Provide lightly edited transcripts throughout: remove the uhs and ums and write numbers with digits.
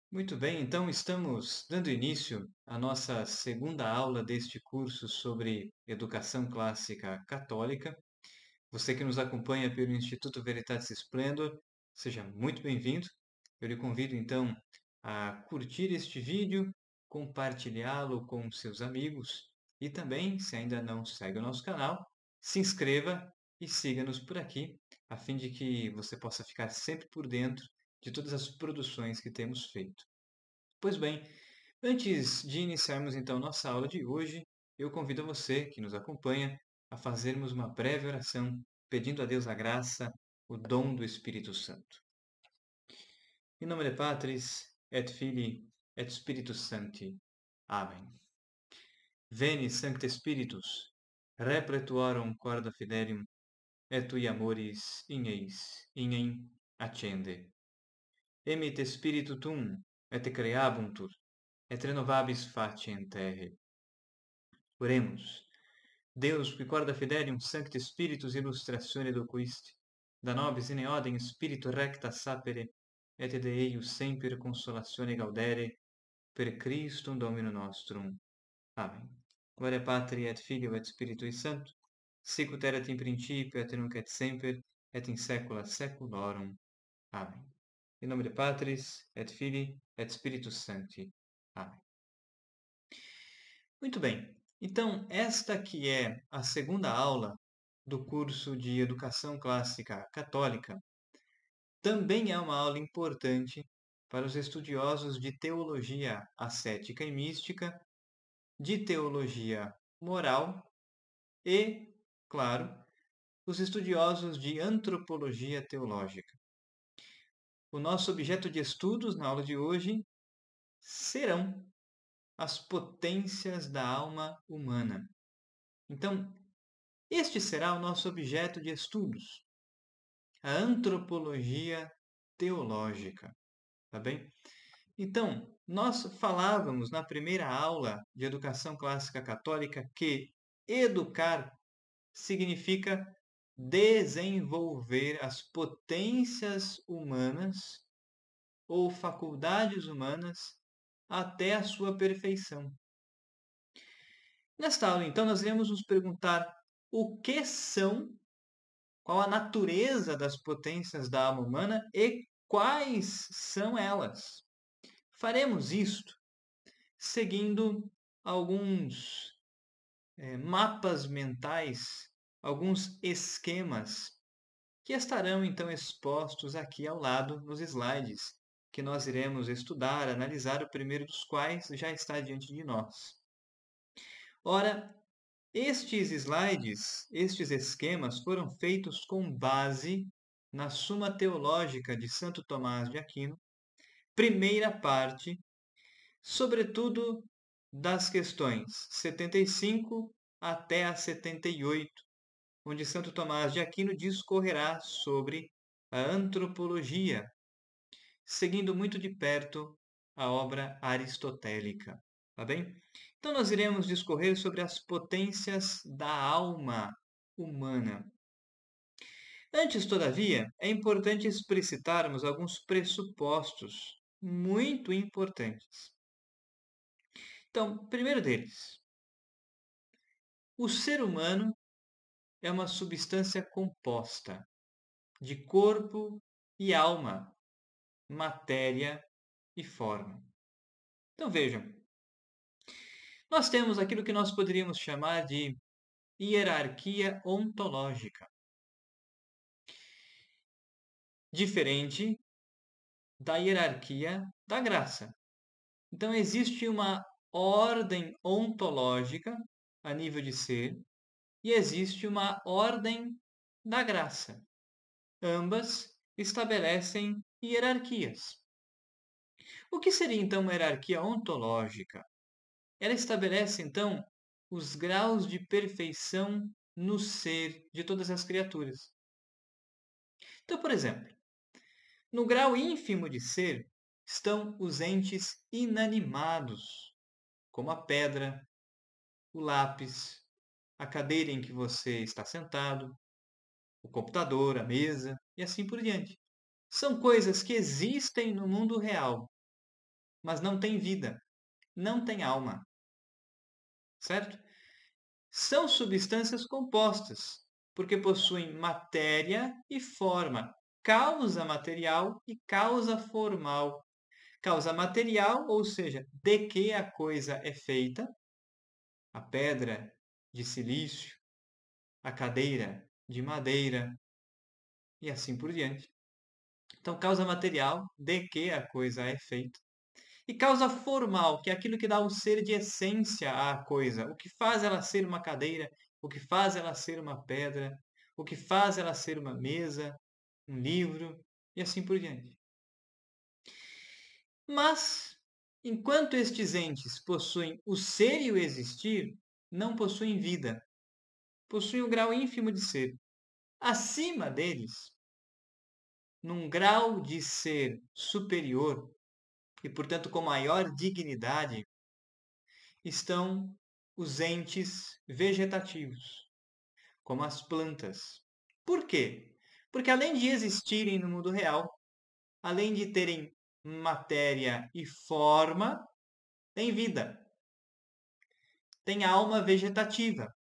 Muito bem, então estamos dando início à nossa segunda aula deste curso sobre Educação Clássica Católica. Você que nos acompanha pelo Instituto Veritatis Splendor, seja muito bem-vindo. Eu lhe convido então a curtir este vídeo, compartilhá-lo com seus amigos e também, se ainda não segue o nosso canal, se inscreva e siga-nos por aqui, a fim de que você possa ficar sempre por dentro de todas as produções que temos feito. Pois bem, antes de iniciarmos então nossa aula de hoje, eu convido você que nos acompanha a fazermos uma breve oração, pedindo a Deus a graça, o dom do Espírito Santo. Em nome de Patris, et Filii, et Spiritus Sancti. Amém. Veni, Sancte Spiritus, repletuorum corda fidelium, et tui amoris ignem accende. Emite Spiritu Tuum, et creabuntur, et renovabis faciem terre. Oremos. Deus, qui corda fidelium sancti spiritus illustratione docuisti, da nobis in eodem spiritu recta sapere, et de eius semper consolatione gaudere, per Christum Domino nostrum. Amen. Gloria Patri et Filio et Spiritui Sancto, sic ut erat in principio et nunc et semper, et in saecula saeculorum. Amen. Em nome de Patris, et Filii, et Spiritus Sancti. Amém. Muito bem. Então, esta que é a segunda aula do curso de Educação Clássica Católica, também é uma aula importante para os estudiosos de teologia ascética e mística, de teologia moral e, claro, os estudiosos de antropologia teológica. O nosso objeto de estudos na aula de hoje serão as potências da alma humana. Então, este será o nosso objeto de estudos, a antropologia teológica, tá bem? Então, nós falávamos na primeira aula de Educação Clássica Católica que educar significa desenvolver as potências humanas ou faculdades humanas até a sua perfeição. Nesta aula, então, nós iremos nos perguntar o que são, qual a natureza das potências da alma humana e quais são elas. Faremos isto seguindo alguns mapas mentais, alguns esquemas que estarão então expostos aqui ao lado nos slides, que nós iremos estudar, analisar, o primeiro dos quais já está diante de nós. Ora, estes slides, estes esquemas foram feitos com base na Suma Teológica de Santo Tomás de Aquino, primeira parte, sobretudo das questões 75 até a 78, onde Santo Tomás de Aquino discorrerá sobre a antropologia, seguindo muito de perto a obra aristotélica, tá bem? Então nós iremos discorrer sobre as potências da alma humana. Antes, todavia, é importante explicitarmos alguns pressupostos muito importantes. Então, primeiro deles, o ser humano é uma substância composta de corpo e alma, matéria e forma. Então vejam, nós temos aquilo que nós poderíamos chamar de hierarquia ontológica, diferente da hierarquia da graça. Então existe uma ordem ontológica a nível de ser e existe uma ordem da graça. Ambas estabelecem hierarquias. O que seria então uma hierarquia ontológica? Ela estabelece então os graus de perfeição no ser de todas as criaturas. Então, por exemplo, no grau ínfimo de ser estão os entes inanimados, como a pedra, o lápis, a cadeira em que você está sentado, o computador, a mesa e assim por diante. São coisas que existem no mundo real, mas não têm vida, não têm alma, certo? São substâncias compostas, porque possuem matéria e forma, causa material e causa formal. Causa material, ou seja, de que a coisa é feita, a pedra de silício, a cadeira de madeira e assim por diante. Então, causa material, de que a coisa é feita. E causa formal, que é aquilo que dá o ser de essência à coisa. O que faz ela ser uma cadeira, o que faz ela ser uma pedra, o que faz ela ser uma mesa, um livro e assim por diante. Mas, enquanto estes entes possuem o ser e o existir, não possuem vida. Possuem um grau ínfimo de ser. Acima deles, num grau de ser superior e, portanto, com maior dignidade, estão os entes vegetativos, como as plantas. Por quê? Porque além de existirem no mundo real, além de terem matéria e forma, têm vida. Tem alma vegetativa,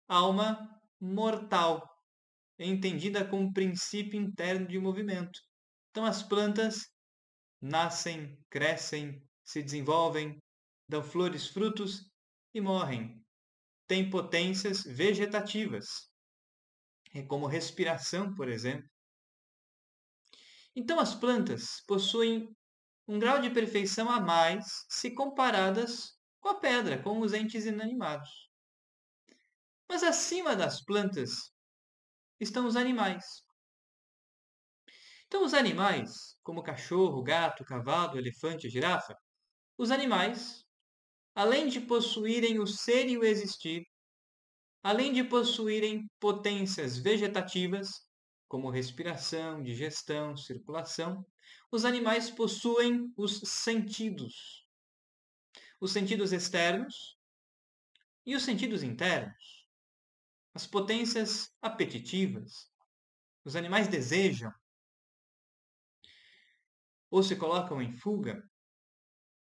alma mortal, entendida como princípio interno de movimento. Então as plantas nascem, crescem, se desenvolvem, dão flores, frutos e morrem. Têm potências vegetativas, como respiração, por exemplo. Então as plantas possuem um grau de perfeição a mais se comparadas com a pedra, com os entes inanimados. Mas acima das plantas estão os animais. Então, os animais, como cachorro, gato, cavalo, elefante, girafa, os animais, além de possuírem o ser e o existir, além de possuírem potências vegetativas, como respiração, digestão, circulação, os animais possuem os sentidos. Os sentidos externos e os sentidos internos. As potências apetitivas. Os animais desejam ou se colocam em fuga.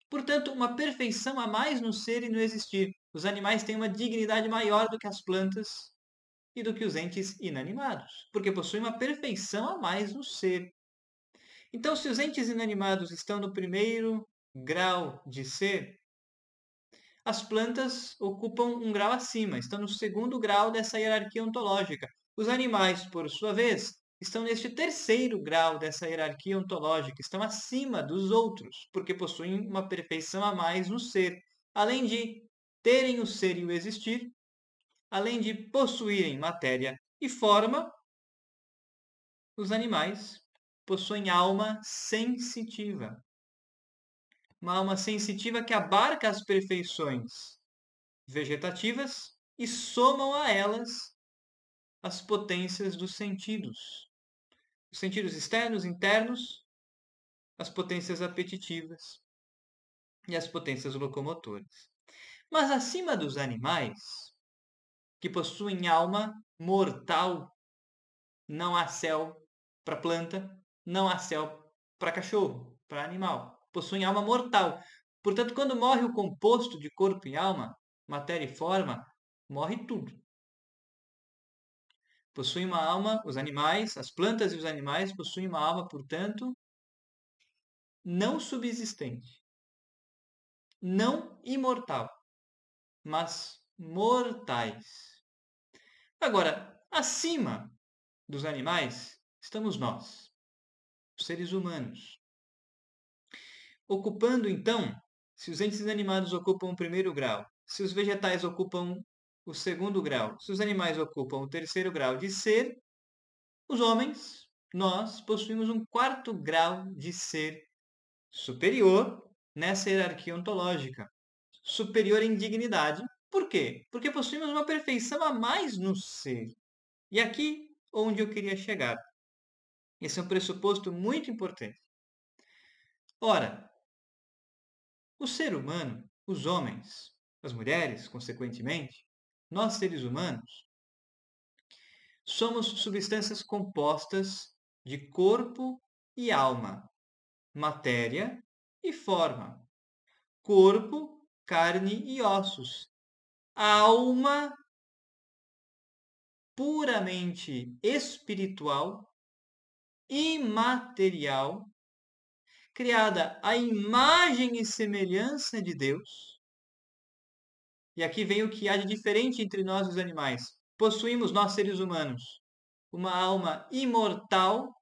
Portanto, uma perfeição a mais no ser e no existir. Os animais têm uma dignidade maior do que as plantas e do que os entes inanimados, porque possuem uma perfeição a mais no ser. Então, se os entes inanimados estão no primeiro grau de ser, as plantas ocupam um grau acima, estão no segundo grau dessa hierarquia ontológica. Os animais, por sua vez, estão neste terceiro grau dessa hierarquia ontológica, estão acima dos outros, porque possuem uma perfeição a mais no ser, além de terem o ser e o existir, além de possuírem matéria e forma, os animais possuem alma sensitiva. Uma alma sensitiva que abarca as perfeições vegetativas e somam a elas as potências dos sentidos. Os sentidos externos, internos, as potências apetitivas e as potências locomotoras. Mas acima dos animais, que possuem alma mortal, não há céu para planta, não há céu para cachorro, para animal. Possuem alma mortal. Portanto, quando morre o composto de corpo e alma, matéria e forma, morre tudo. Possuem uma alma, os animais, as plantas e os animais possuem uma alma, portanto, não subsistente, não imortal, mas mortais. Agora, acima dos animais estamos nós, os seres humanos. Ocupando, então, se os entes animados ocupam o primeiro grau, se os vegetais ocupam o segundo grau, se os animais ocupam o terceiro grau de ser, os homens, nós, possuímos um quarto grau de ser superior nessa hierarquia ontológica. Superior em dignidade. Por quê? Porque possuímos uma perfeição a mais no ser. E aqui onde eu queria chegar. Esse é um pressuposto muito importante. Ora, o ser humano, os homens, as mulheres, consequentemente, nós seres humanos, somos substâncias compostas de corpo e alma, matéria e forma, corpo, carne e ossos, alma puramente espiritual, imaterial, criada à imagem e semelhança de Deus. E aqui vem o que há de diferente entre nós e os animais. Possuímos, nós seres humanos, uma alma imortal,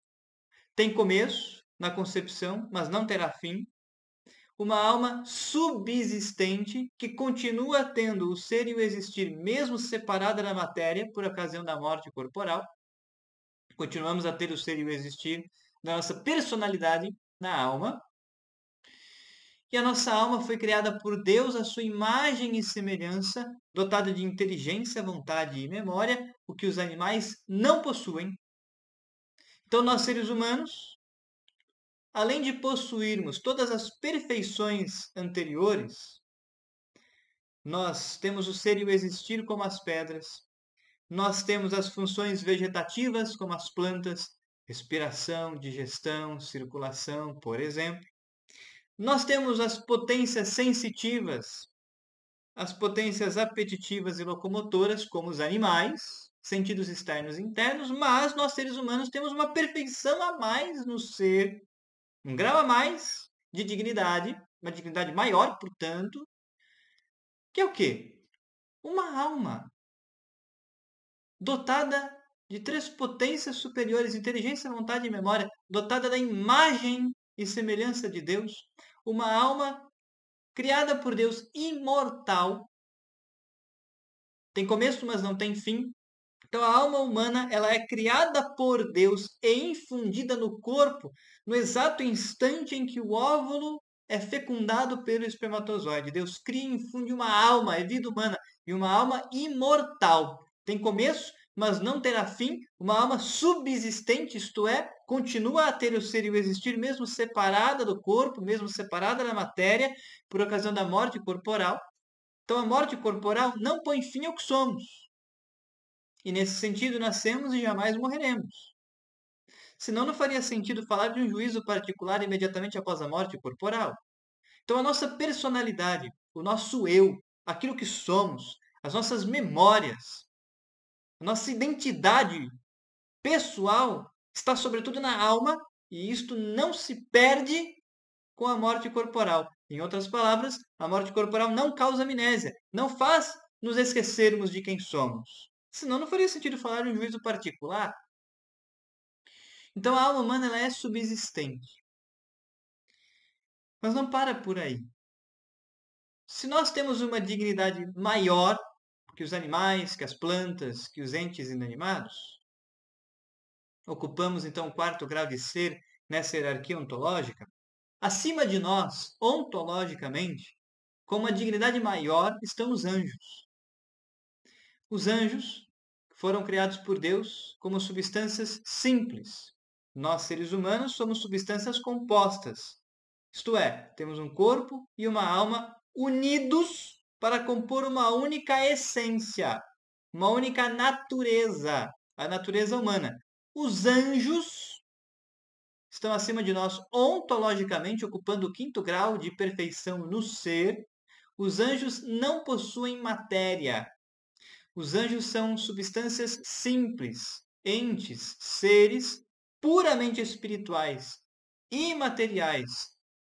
tem começo na concepção, mas não terá fim. Uma alma subsistente, que continua tendo o ser e o existir, mesmo separada da matéria, por ocasião da morte corporal. Continuamos a ter o ser e o existir da nossa personalidade na alma. E a nossa alma foi criada por Deus à sua imagem e semelhança, dotada de inteligência, vontade e memória, o que os animais não possuem. Então, nós seres humanos, além de possuirmos todas as perfeições anteriores, nós temos o ser e o existir como as pedras, nós temos as funções vegetativas como as plantas, respiração, digestão, circulação, por exemplo. Nós temos as potências sensitivas, as potências apetitivas e locomotoras, como os animais, sentidos externos e internos, mas nós seres humanos temos uma perfeição a mais no ser, um grau a mais de dignidade, uma dignidade maior, portanto, que é o quê? Uma alma dotada de 3 potências superiores, inteligência, vontade e memória, dotada da imagem e semelhança de Deus, uma alma criada por Deus, imortal, tem começo, mas não tem fim. Então a alma humana, ela é criada por Deus e infundida no corpo no exato instante em que o óvulo é fecundado pelo espermatozoide. Deus cria e infunde uma alma, é vida humana, e uma alma imortal. Tem começo, mas não terá fim, uma alma subsistente, isto é, continua a ter o ser e o existir, mesmo separada do corpo, mesmo separada da matéria, por ocasião da morte corporal. Então a morte corporal não põe fim ao que somos. E nesse sentido nascemos e jamais morreremos. Senão não faria sentido falar de um juízo particular imediatamente após a morte corporal. Então a nossa personalidade, o nosso eu, aquilo que somos, as nossas memórias, a nossa identidade pessoal está sobretudo na alma e isto não se perde com a morte corporal. Em outras palavras, a morte corporal não causa amnésia, não faz nos esquecermos de quem somos. Senão não faria sentido falar de um juízo particular. Então a alma humana ela é subsistente. Mas não para por aí. Se nós temos uma dignidade maior que os animais, que as plantas, que os entes inanimados, ocupamos então o 4º grau de ser nessa hierarquia ontológica, acima de nós, ontologicamente, com uma dignidade maior, estão os anjos. Os anjos foram criados por Deus como substâncias simples. Nós, seres humanos, somos substâncias compostas. Isto é, temos um corpo e uma alma unidos para compor uma única essência, uma única natureza, a natureza humana. Os anjos estão acima de nós ontologicamente, ocupando o 5º grau de perfeição no ser. Os anjos não possuem matéria. Os anjos são substâncias simples, entes, seres puramente espirituais, imateriais,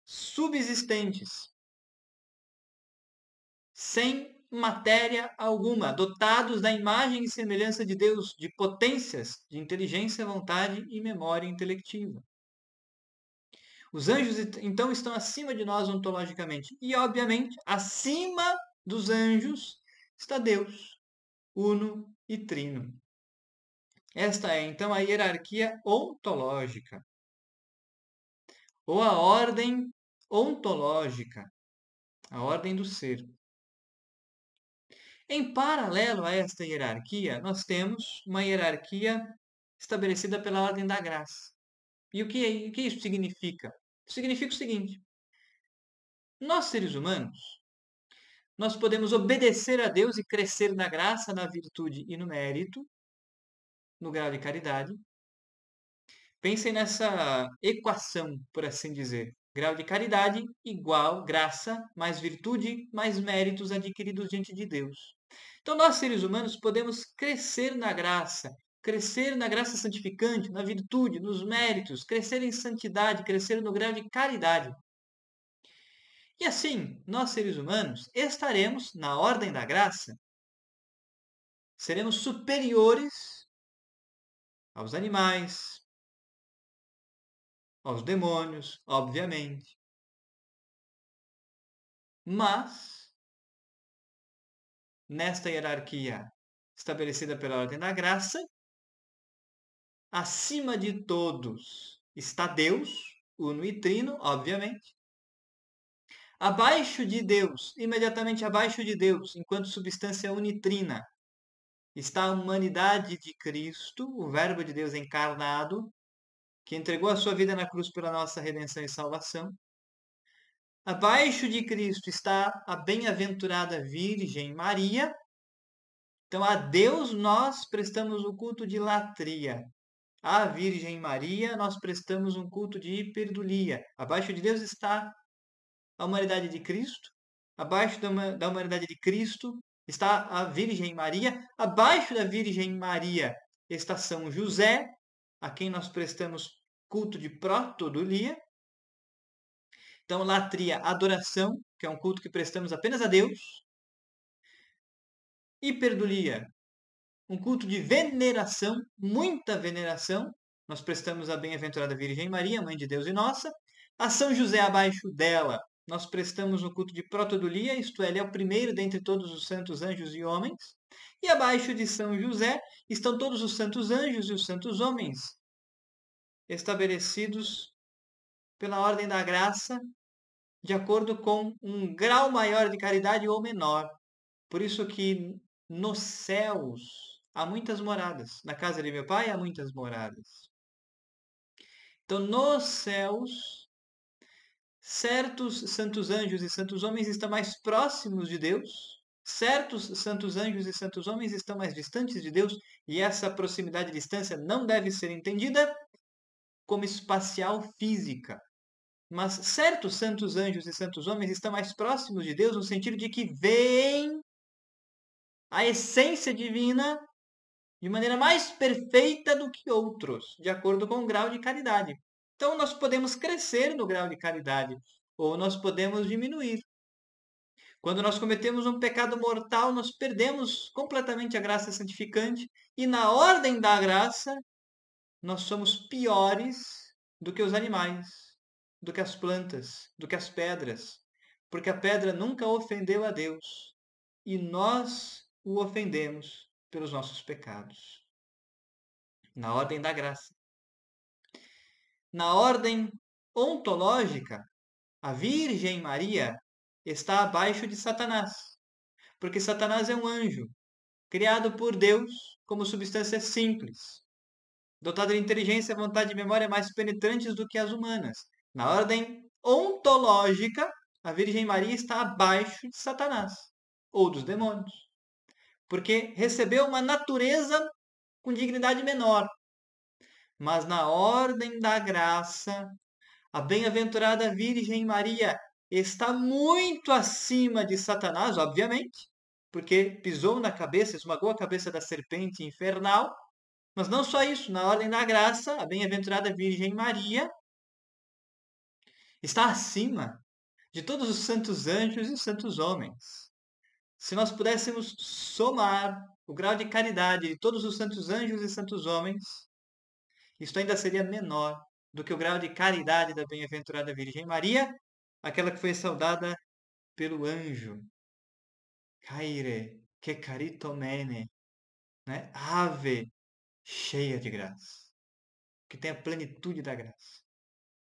subsistentes, sem matéria alguma, dotados da imagem e semelhança de Deus, de potências de inteligência, vontade e memória intelectiva. Os anjos, então, estão acima de nós ontologicamente. E, obviamente, acima dos anjos está Deus, uno e trino. Esta é, então, a hierarquia ontológica, ou a ordem ontológica, a ordem do ser. Em paralelo a esta hierarquia, nós temos uma hierarquia estabelecida pela ordem da graça. E o que isso significa? Significa o seguinte: nós, seres humanos, nós podemos obedecer a Deus e crescer na graça, na virtude e no mérito, no grau de caridade. Pensem nessa equação, por assim dizer. Grau de caridade igual graça, mais virtude, mais méritos adquiridos diante de Deus. Então, nós seres humanos podemos crescer na graça santificante, na virtude, nos méritos, crescer em santidade, crescer no grau de caridade. E assim, nós seres humanos estaremos na ordem da graça, seremos superiores aos animais, aos demônios, obviamente. Mas, nesta hierarquia estabelecida pela ordem da graça, acima de todos está Deus, uno e trino, obviamente. Abaixo de Deus, imediatamente abaixo de Deus, enquanto substância unitrina, está a humanidade de Cristo, o Verbo de Deus encarnado, que entregou a sua vida na cruz pela nossa redenção e salvação. Abaixo de Cristo está a bem-aventurada Virgem Maria. Então, a Deus nós prestamos o culto de latria. À Virgem Maria nós prestamos um culto de hiperdulia. Abaixo de Deus está a humanidade de Cristo. Abaixo da humanidade de Cristo está a Virgem Maria. Abaixo da Virgem Maria está São José, a quem nós prestamos culto de protodulia. Então, latria, adoração, que é um culto que prestamos apenas a Deus. Hiperdulia, um culto de veneração, muita veneração. Nós prestamos à bem-aventurada Virgem Maria, Mãe de Deus e nossa. A São José abaixo dela, nós prestamos o culto de protodulia, isto é, ele é o primeiro dentre todos os santos anjos e homens. E abaixo de São José estão todos os santos anjos e os santos homens, estabelecidos pela ordem da graça, de acordo com um grau maior de caridade ou menor. Por isso que nos céus há muitas moradas. Na casa de meu pai há muitas moradas. Então, nos céus, certos santos anjos e santos homens estão mais próximos de Deus, certos santos anjos e santos homens estão mais distantes de Deus, e essa proximidade e distância não deve ser entendida como espacial física. Mas certos santos anjos e santos homens estão mais próximos de Deus no sentido de que veem a essência divina de maneira mais perfeita do que outros, de acordo com o grau de caridade. Então, nós podemos crescer no grau de caridade, ou nós podemos diminuir. Quando nós cometemos um pecado mortal, nós perdemos completamente a graça santificante, e na ordem da graça, nós somos piores do que os animais, do que as plantas, do que as pedras, porque a pedra nunca ofendeu a Deus, e nós o ofendemos pelos nossos pecados. Na ordem da graça. Na ordem ontológica, a Virgem Maria está abaixo de Satanás, porque Satanás é um anjo, criado por Deus como substância simples, dotado de inteligência, vontade e memória mais penetrantes do que as humanas. Na ordem ontológica, a Virgem Maria está abaixo de Satanás, ou dos demônios, porque recebeu uma natureza com dignidade menor. Mas na ordem da graça, a bem-aventurada Virgem Maria está muito acima de Satanás, obviamente, porque pisou na cabeça, esmagou a cabeça da serpente infernal. Mas não só isso, na ordem da graça, a bem-aventurada Virgem Maria está acima de todos os santos anjos e os santos homens. Se nós pudéssemos somar o grau de caridade de todos os santos anjos e santos homens, isto ainda seria menor do que o grau de caridade da bem-aventurada Virgem Maria, aquela que foi saudada pelo anjo. Caire, que caritomene, né? Ave, cheia de graça, que tem a plenitude da graça.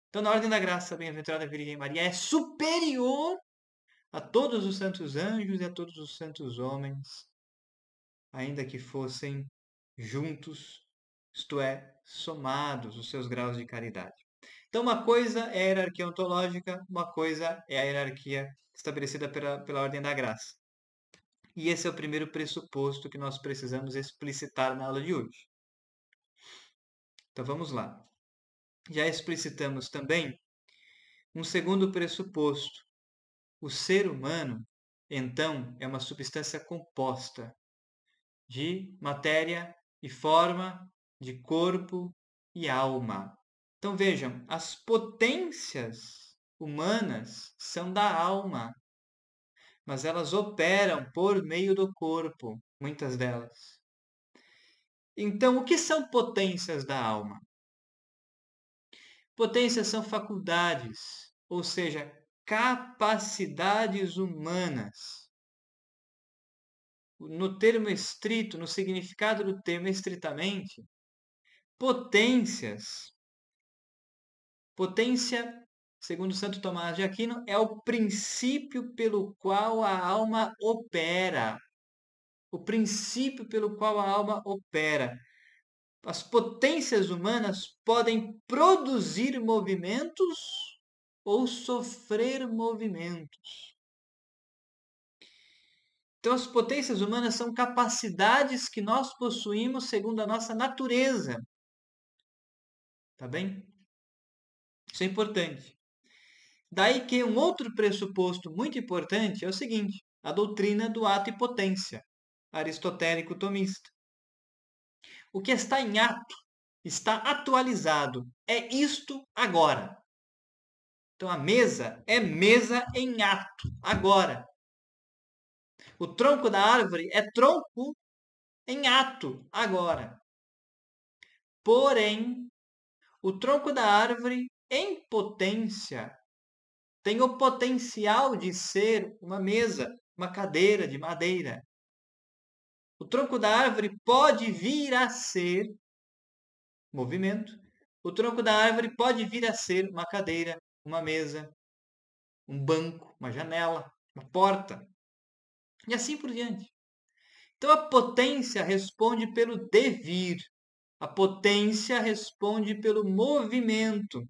Então, na ordem da graça, a bem-aventurada Virgem Maria é superior a todos os santos anjos e a todos os santos homens, ainda que fossem juntos, isto é, somados os seus graus de caridade. Então, uma coisa é a hierarquia ontológica, uma coisa é a hierarquia estabelecida pela ordem da graça. E esse é o primeiro pressuposto que nós precisamos explicitar na aula de hoje. Então, vamos lá. Já explicitamos também Um segundo pressuposto: o ser humano, então, é uma substância composta de matéria e forma, de corpo e alma. Então vejam, as potências humanas são da alma, mas elas operam por meio do corpo, muitas delas. Então, o que são potências da alma? Potências são faculdades, ou seja, capacidades humanas. No termo estrito, no significado do termo estritamente, potência, segundo Santo Tomás de Aquino, é o princípio pelo qual a alma opera. O princípio pelo qual a alma opera. As potências humanas podem produzir movimentos ou sofrer movimentos. Então, as potências humanas são capacidades que nós possuímos segundo a nossa natureza. Tá bem? Isso é importante. Daí que um outro pressuposto muito importante é o seguinte: a doutrina do ato e potência, aristotélico tomista. O que está em ato está atualizado. É isto agora. Então a mesa é mesa em ato, agora. O tronco da árvore é tronco em ato, agora. Porém, o tronco da árvore em potência tem o potencial de ser uma mesa, uma cadeira de madeira. O tronco da árvore pode vir a ser movimento. O tronco da árvore pode vir a ser uma cadeira, uma mesa, um banco, uma janela, uma porta. E assim por diante. Então a potência responde pelo devir. A potência responde pelo movimento.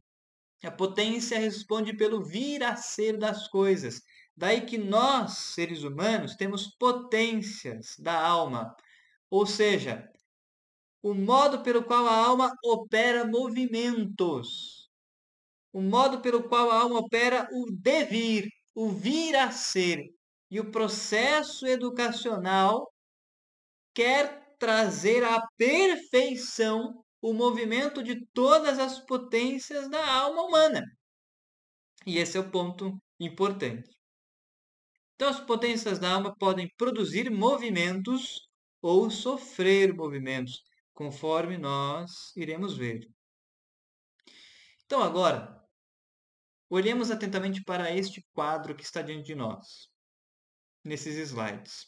A potência responde pelo vir a ser das coisas. Daí que nós, seres humanos, temos potências da alma. Ou seja, o modo pelo qual a alma opera movimentos. O modo pelo qual a alma opera o devir, o vir a ser. E o processo educacional quer trazer à perfeição o movimento de todas as potências da alma humana. E esse é o ponto importante. Então, as potências da alma podem produzir movimentos ou sofrer movimentos, conforme nós iremos ver. Então, agora, olhemos atentamente para este quadro que está diante de nós, nesses slides.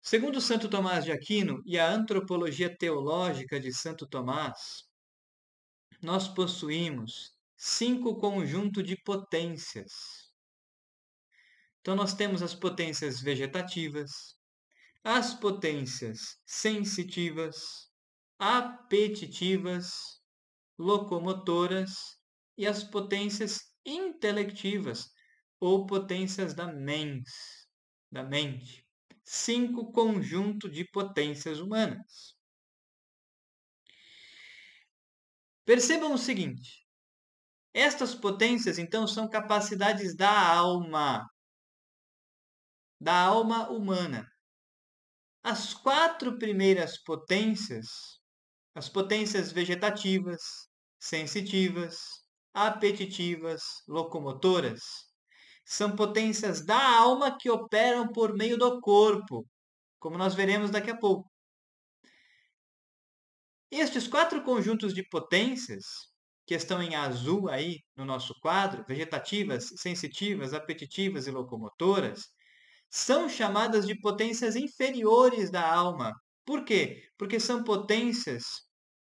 Segundo Santo Tomás de Aquino e a antropologia teológica de Santo Tomás, nós possuímos 5 conjuntos de potências. Então, nós temos as potências vegetativas, as potências sensitivas, apetitivas, locomotoras e as potências intelectivas ou potências da mente. 5 conjuntos de potências humanas. Percebam o seguinte: estas potências, então, são capacidades da alma humana. As 4 primeiras potências, as potências vegetativas, sensitivas, apetitivas, locomotoras, são potências da alma que operam por meio do corpo, como nós veremos daqui a pouco. Estes 4 conjuntos de potências, que estão em azul aí no nosso quadro, vegetativas, sensitivas, apetitivas e locomotoras, são chamadas de potências inferiores da alma. Por quê? Porque são potências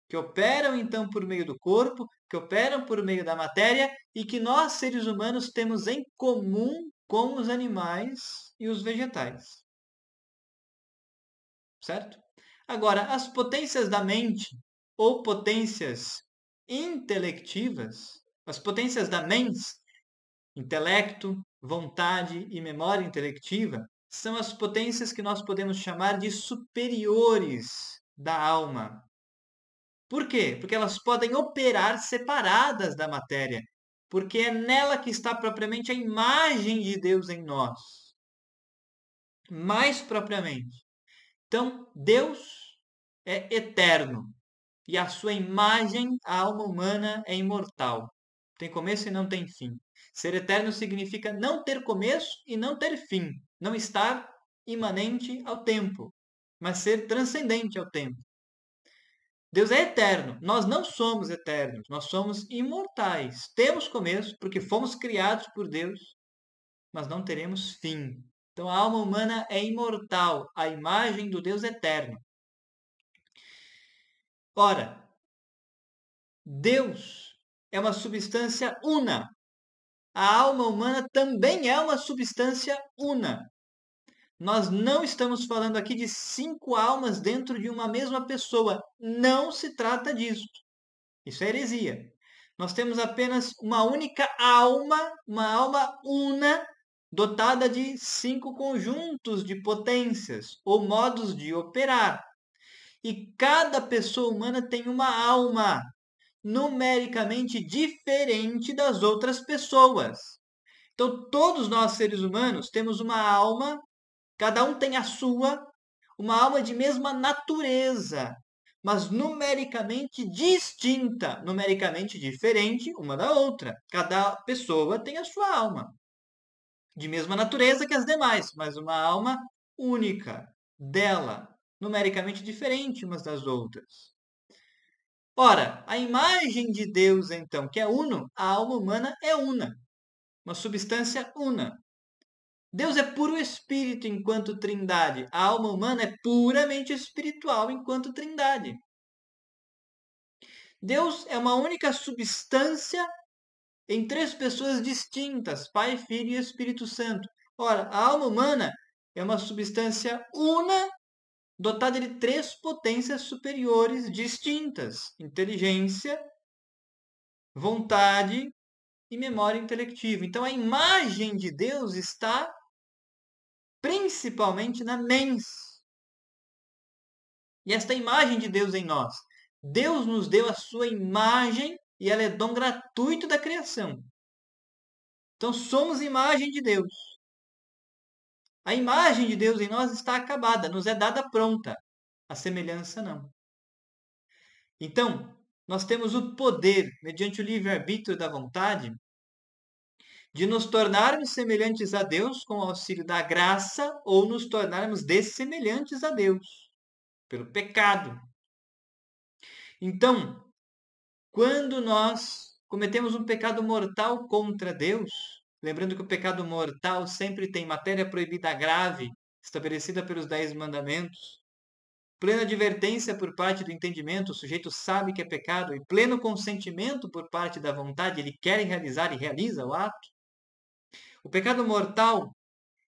que operam então por meio do corpo, que operam por meio da matéria e que nós, seres humanos, temos em comum com os animais e os vegetais. Certo? Agora, as potências da mente ou potências intelectivas, as potências da mente, intelecto, vontade e memória intelectiva, são as potências que nós podemos chamar de superiores da alma. Por quê? Porque elas podem operar separadas da matéria. porque é nela que está propriamente a imagem de Deus em nós. Mais propriamente. Então, Deus é eterno e a sua imagem, a alma humana, é imortal. Tem começo e não tem fim. Ser eterno significa não ter começo e não ter fim. Não estar imanente ao tempo, mas ser transcendente ao tempo. Deus é eterno. Nós não somos eternos. Nós somos imortais. Temos começo porque fomos criados por Deus, mas não teremos fim. Então a alma humana é imortal, a imagem do Deus eterno. Ora, Deus é uma substância una. A alma humana também é uma substância una. Nós não estamos falando aqui de 5 almas dentro de uma mesma pessoa. Não se trata disso. Isso é heresia. Nós temos apenas uma única alma, uma alma una, dotada de 5 conjuntos de potências ou modos de operar. E cada pessoa humana tem uma alma numericamente diferente das outras pessoas. Então, todos nós seres humanos temos uma alma, cada um tem a sua, uma alma de mesma natureza, mas numericamente distinta, numericamente diferente uma da outra. Cada pessoa tem a sua alma, de mesma natureza que as demais, mas uma alma única dela, numericamente diferente umas das outras. Ora, a imagem de Deus, então, que é uno, a alma humana é una, uma substância una. Deus é puro espírito enquanto trindade. A alma humana é puramente espiritual enquanto trindade. Deus é uma única substância em 3 pessoas distintas, Pai, Filho e Espírito Santo. Ora, a alma humana é uma substância una, dotada de 3 potências superiores distintas: inteligência, vontade e memória intelectiva. Então, a imagem de Deus está principalmente na mens. E esta imagem de Deus em nós. Deus nos deu a sua imagem e ela é dom gratuito da criação. Então, somos imagem de Deus. A imagem de Deus em nós está acabada, nos é dada pronta. A semelhança não. Então, nós temos o poder, mediante o livre-arbítrio da vontade, de nos tornarmos semelhantes a Deus com o auxílio da graça ou nos tornarmos dessemelhantes a Deus pelo pecado. Então, quando nós cometemos um pecado mortal contra Deus, lembrando que o pecado mortal sempre tem matéria proibida grave, estabelecida pelos 10 mandamentos, plena advertência por parte do entendimento, o sujeito sabe que é pecado, e pleno consentimento por parte da vontade, ele quer realizar e realiza o ato. O pecado mortal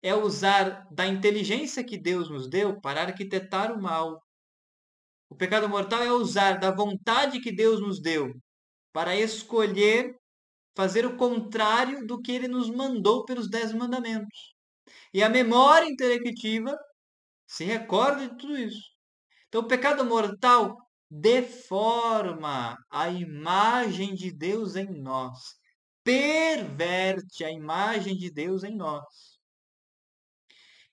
é usar da inteligência que Deus nos deu para arquitetar o mal. O pecado mortal é usar da vontade que Deus nos deu para escolher fazer o contrário do que ele nos mandou pelos 10 mandamentos. E a memória intelectiva se recorda de tudo isso. Então, o pecado mortal deforma a imagem de Deus em nós. Perverte a imagem de Deus em nós.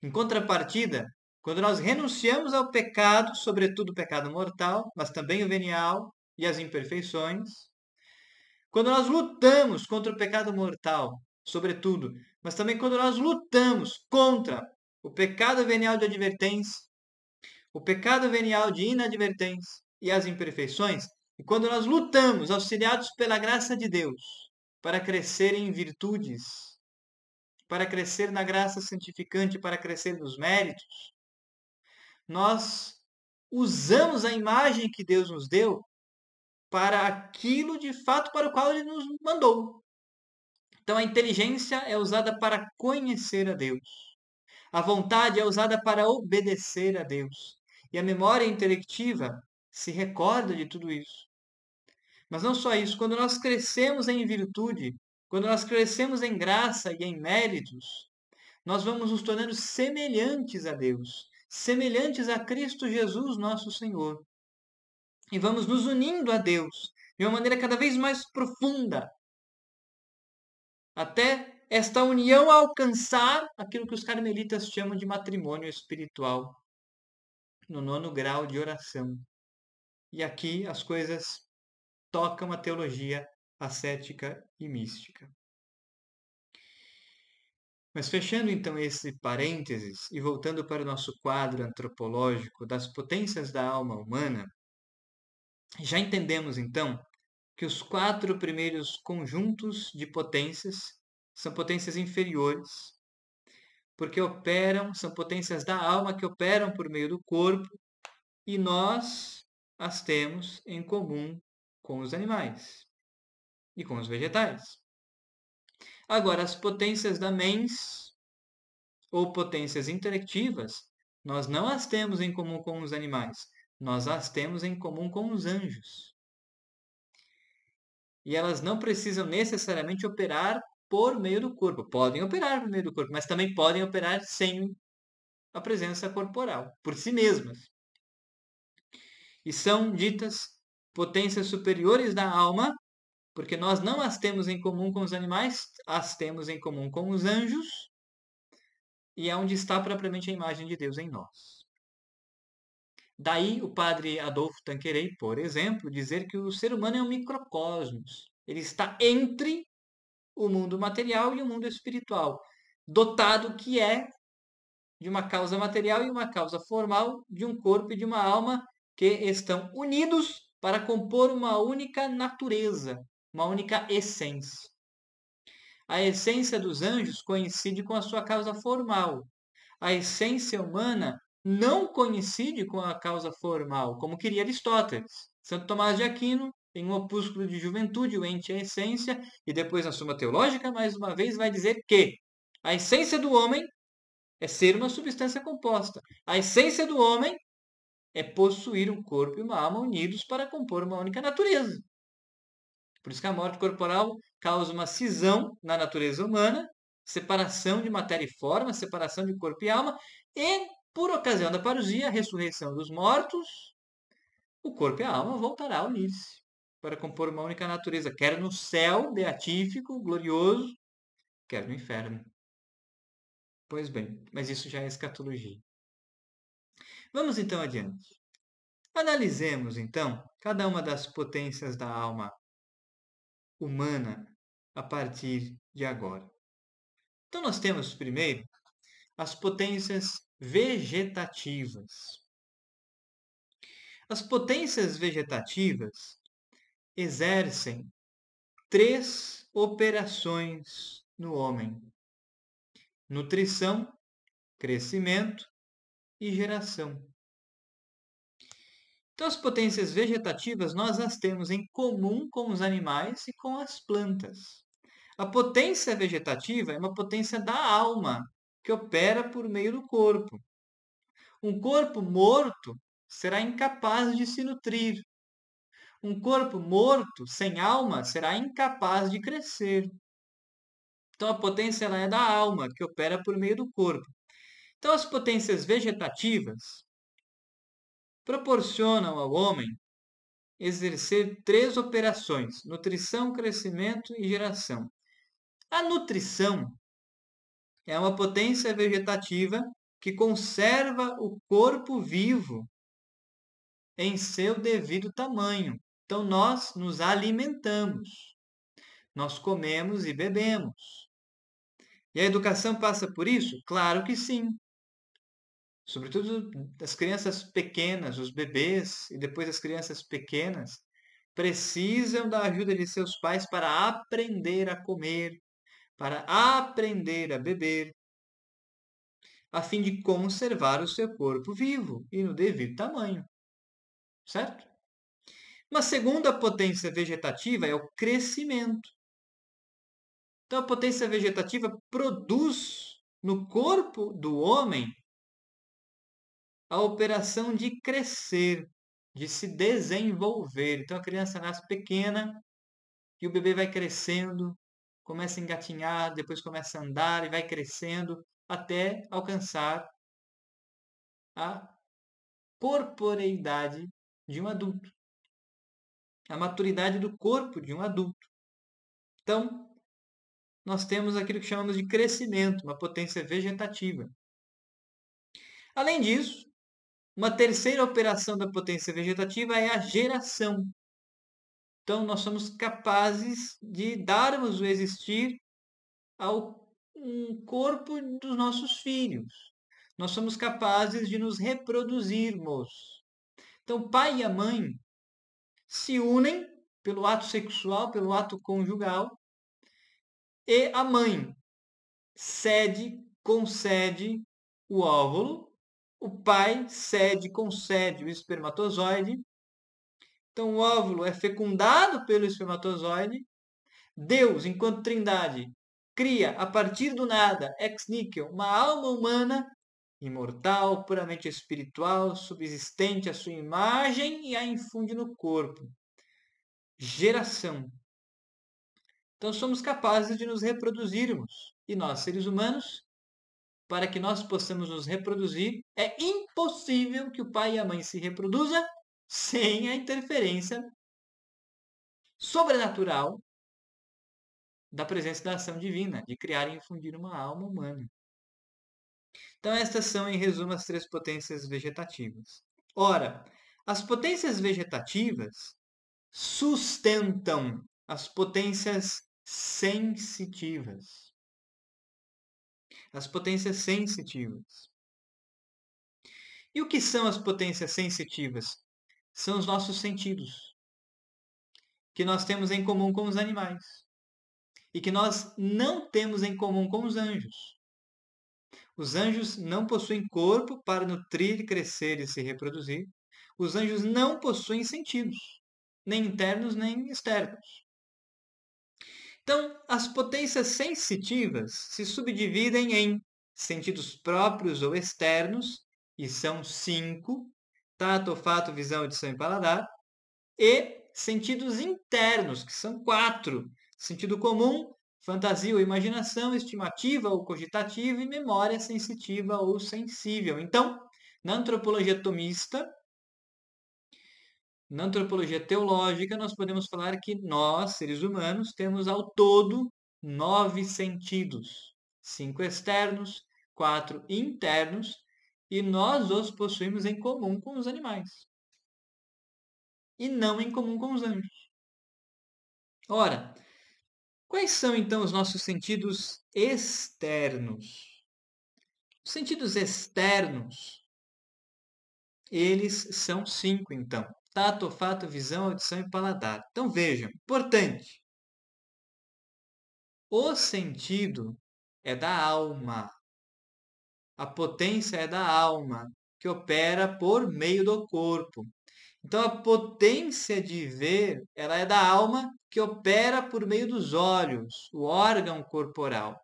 Em contrapartida, quando nós renunciamos ao pecado, sobretudo o pecado mortal, mas também o venial e as imperfeições, quando nós lutamos contra o pecado mortal, sobretudo, mas também quando nós lutamos contra o pecado venial de advertência, o pecado venial de inadvertência e as imperfeições, e quando nós lutamos, auxiliados pela graça de Deus, para crescer em virtudes, para crescer na graça santificante, para crescer nos méritos, nós usamos a imagem que Deus nos deu para aquilo de fato para o qual Ele nos mandou. Então a inteligência é usada para conhecer a Deus. A vontade é usada para obedecer a Deus. E a memória intelectiva se recorda de tudo isso. Mas não só isso, quando nós crescemos em virtude, quando nós crescemos em graça e em méritos, nós vamos nos tornando semelhantes a Deus, semelhantes a Cristo Jesus, nosso Senhor. E vamos nos unindo a Deus de uma maneira cada vez mais profunda. até esta união alcançar aquilo que os carmelitas chamam de matrimônio espiritual, no 9º grau de oração. E aqui as coisas tocam a teologia ascética e mística. Mas fechando então esse parênteses e voltando para o nosso quadro antropológico das potências da alma humana, já entendemos então que os 4 primeiros conjuntos de potências são potências inferiores, porque são potências da alma que operam por meio do corpo, e nós as temos em comum com os animais e com os vegetais. Agora, as potências da mens, ou potências intelectivas, nós não as temos em comum com os animais, nós as temos em comum com os anjos. E elas não precisam necessariamente operar por meio do corpo. Podem operar por meio do corpo, mas também podem operar sem a presença corporal, por si mesmas. E são ditas potências superiores da alma, porque nós não as temos em comum com os animais, as temos em comum com os anjos, e é onde está propriamente a imagem de Deus em nós. Daí o padre Adolfo Tanqueray, por exemplo, dizer que o ser humano é um microcosmos. Ele está entre o mundo material e o mundo espiritual, dotado que é de uma causa material e uma causa formal, de um corpo e de uma alma que estão unidos para compor uma única natureza, uma única essência. A essência dos anjos coincide com a sua causa formal. A essência humana não coincide com a causa formal, como queria Aristóteles. Santo Tomás de Aquino, em um opúsculo de juventude, o Ente e a Essência, e depois na Suma Teológica, mais uma vez, vai dizer que a essência do homem é ser uma substância composta. A essência do homem é possuir um corpo e uma alma unidos para compor uma única natureza. Por isso que a morte corporal causa uma cisão na natureza humana, separação de matéria e forma, separação de corpo e alma, e, por ocasião da parousia, a ressurreição dos mortos, o corpo e a alma voltará a unir-se para compor uma única natureza, quer no céu beatífico, glorioso, quer no inferno. Pois bem, mas isso já é escatologia. Vamos então adiante. Analisemos então cada uma das potências da alma humana a partir de agora. Então nós temos primeiro as potências vegetativas. As potências vegetativas exercem 3 operações no homem: nutrição, crescimento e geração. Então, as potências vegetativas nós as temos em comum com os animais e com as plantas. A potência vegetativa é uma potência da alma, que opera por meio do corpo. Um corpo morto será incapaz de se nutrir. Um corpo morto, sem alma, será incapaz de crescer. Então, a potência ela é da alma, que opera por meio do corpo. Então, as potências vegetativas proporcionam ao homem exercer 3 operações: nutrição, crescimento e geração. A nutrição é uma potência vegetativa que conserva o corpo vivo em seu devido tamanho. Então, nós nos alimentamos, nós comemos e bebemos. E a educação passa por isso? Claro que sim. Sobretudo as crianças pequenas, os bebês e depois as crianças pequenas, precisam da ajuda de seus pais para aprender a comer, para aprender a beber, a fim de conservar o seu corpo vivo e no devido tamanho. Certo? Uma segunda potência vegetativa é o crescimento. Então, a potência vegetativa produz no corpo do homem a operação de crescer, de se desenvolver. Então, a criança nasce pequena e o bebê vai crescendo, começa a engatinhar, depois começa a andar e vai crescendo até alcançar a corporeidade de um adulto, a maturidade do corpo de um adulto. Então, nós temos aquilo que chamamos de crescimento, uma potência vegetativa. Além disso, uma terceira operação da potência vegetativa é a geração. Então, nós somos capazes de darmos o existir ao corpo dos nossos filhos. Nós somos capazes de nos reproduzirmos. Então, o pai e a mãe se unem pelo ato sexual, pelo ato conjugal, e a mãe concede o óvulo, o pai concede o espermatozoide. Então, o óvulo é fecundado pelo espermatozoide. Deus, enquanto trindade, cria a partir do nada, ex nihilo, uma alma humana imortal, puramente espiritual, subsistente à sua imagem e a infunde no corpo. Geração. Então somos capazes de nos reproduzirmos. E nós, seres humanos, para que nós possamos nos reproduzir, é impossível que o pai e a mãe se reproduzam sem a interferência sobrenatural da presença da ação divina, de criar e infundir uma alma humana. Então estas são, em resumo, as três potências vegetativas. Ora, as potências vegetativas sustentam as potências sensitivas. As potências sensitivas. E o que são as potências sensitivas? São os nossos sentidos, que nós temos em comum com os animais e que nós não temos em comum com os anjos. Os anjos não possuem corpo para nutrir, crescer e se reproduzir. Os anjos não possuem sentidos, nem internos nem externos. Então, as potências sensitivas se subdividem em sentidos próprios ou externos, e são 5, tato, olfato, visão, audição e paladar, e sentidos internos, que são 4, sentido comum, fantasia ou imaginação, estimativa ou cogitativa e memória sensitiva ou sensível. Então, na antropologia tomista, na antropologia teológica, nós podemos falar que nós, seres humanos, temos ao todo 9 sentidos. 5 externos, 4 internos, e nós os possuímos em comum com os animais. E não em comum com os anjos. Ora, quais são então os nossos sentidos externos? Os sentidos externos, eles são 5 então. Tato, olfato, visão, audição e paladar. Então vejam, importante. O sentido é da alma. A potência é da alma, que opera por meio do corpo. Então a potência de ver, ela é da alma, que opera por meio dos olhos, o órgão corporal.